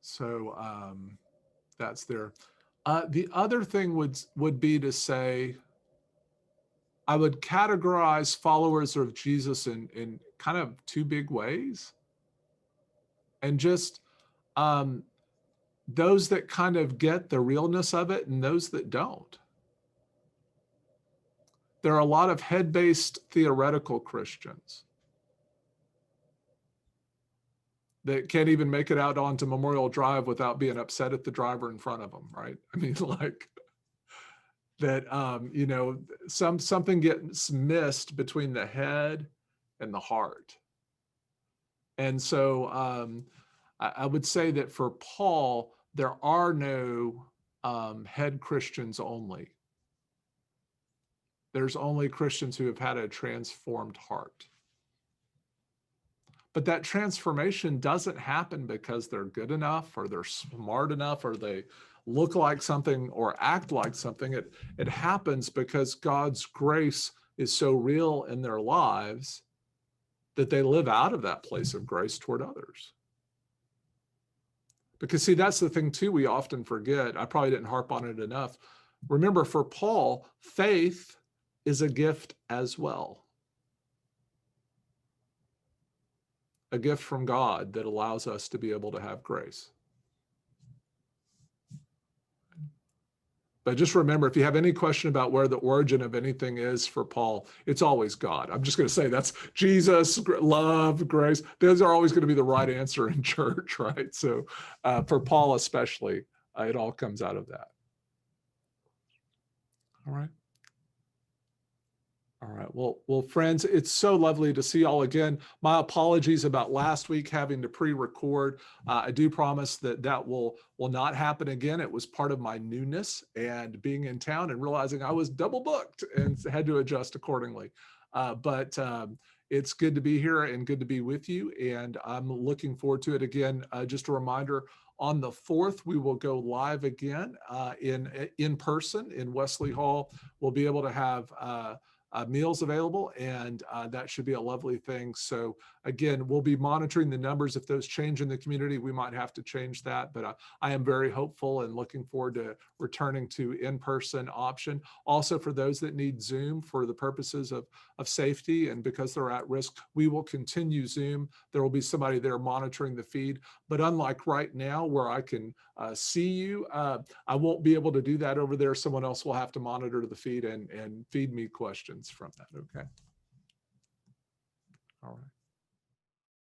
So that's there. The other thing would be to say, I would categorize followers of Jesus in kind of two big ways. And just those that kind of get the realness of it and those that don't. There are a lot of head-based theoretical Christians that can't even make it out onto Memorial Drive without being upset at the driver in front of them, right? I mean, like that, you know, something gets missed between the head and the heart. And so I would say that for Paul, there are no head Christians only. There's only Christians who have had a transformed heart. But that transformation doesn't happen because they're good enough or they're smart enough or they look like something or act like something. It happens because God's grace is so real in their lives that they live out of that place of grace toward others. Because see, that's the thing too, we often forget. I probably didn't harp on it enough. Remember, for Paul, faith is a gift as well. A gift from God that allows us to be able to have grace. But just remember, if you have any question about where the origin of anything is for Paul, it's always God. I'm just going to say that's Jesus, love, grace. Those are always going to be the right answer in church, right? So for Paul especially, it all comes out of that. All right. All right. Well, friends, it's so lovely to see y'all again. My apologies about last week having to pre-record. I do promise that will not happen again. It was part of my newness and being in town and realizing I was double booked and had to adjust accordingly. But it's good to be here and good to be with you. And I'm looking forward to it again. Just a reminder, on the 4th, we will go live again in person in Wesley Hall. We'll be able to have meals available, and that should be a lovely thing. So again, we'll be monitoring the numbers. If those change in the community, we might have to change that, but I am very hopeful and looking forward to returning to in-person option. Also, for those that need Zoom for the purposes of safety and because they're at risk, we will continue Zoom. There will be somebody there monitoring the feed, but unlike right now where I can see you, I won't be able to do that over there. Someone else will have to monitor the feed and feed me questions from that. Okay. All right.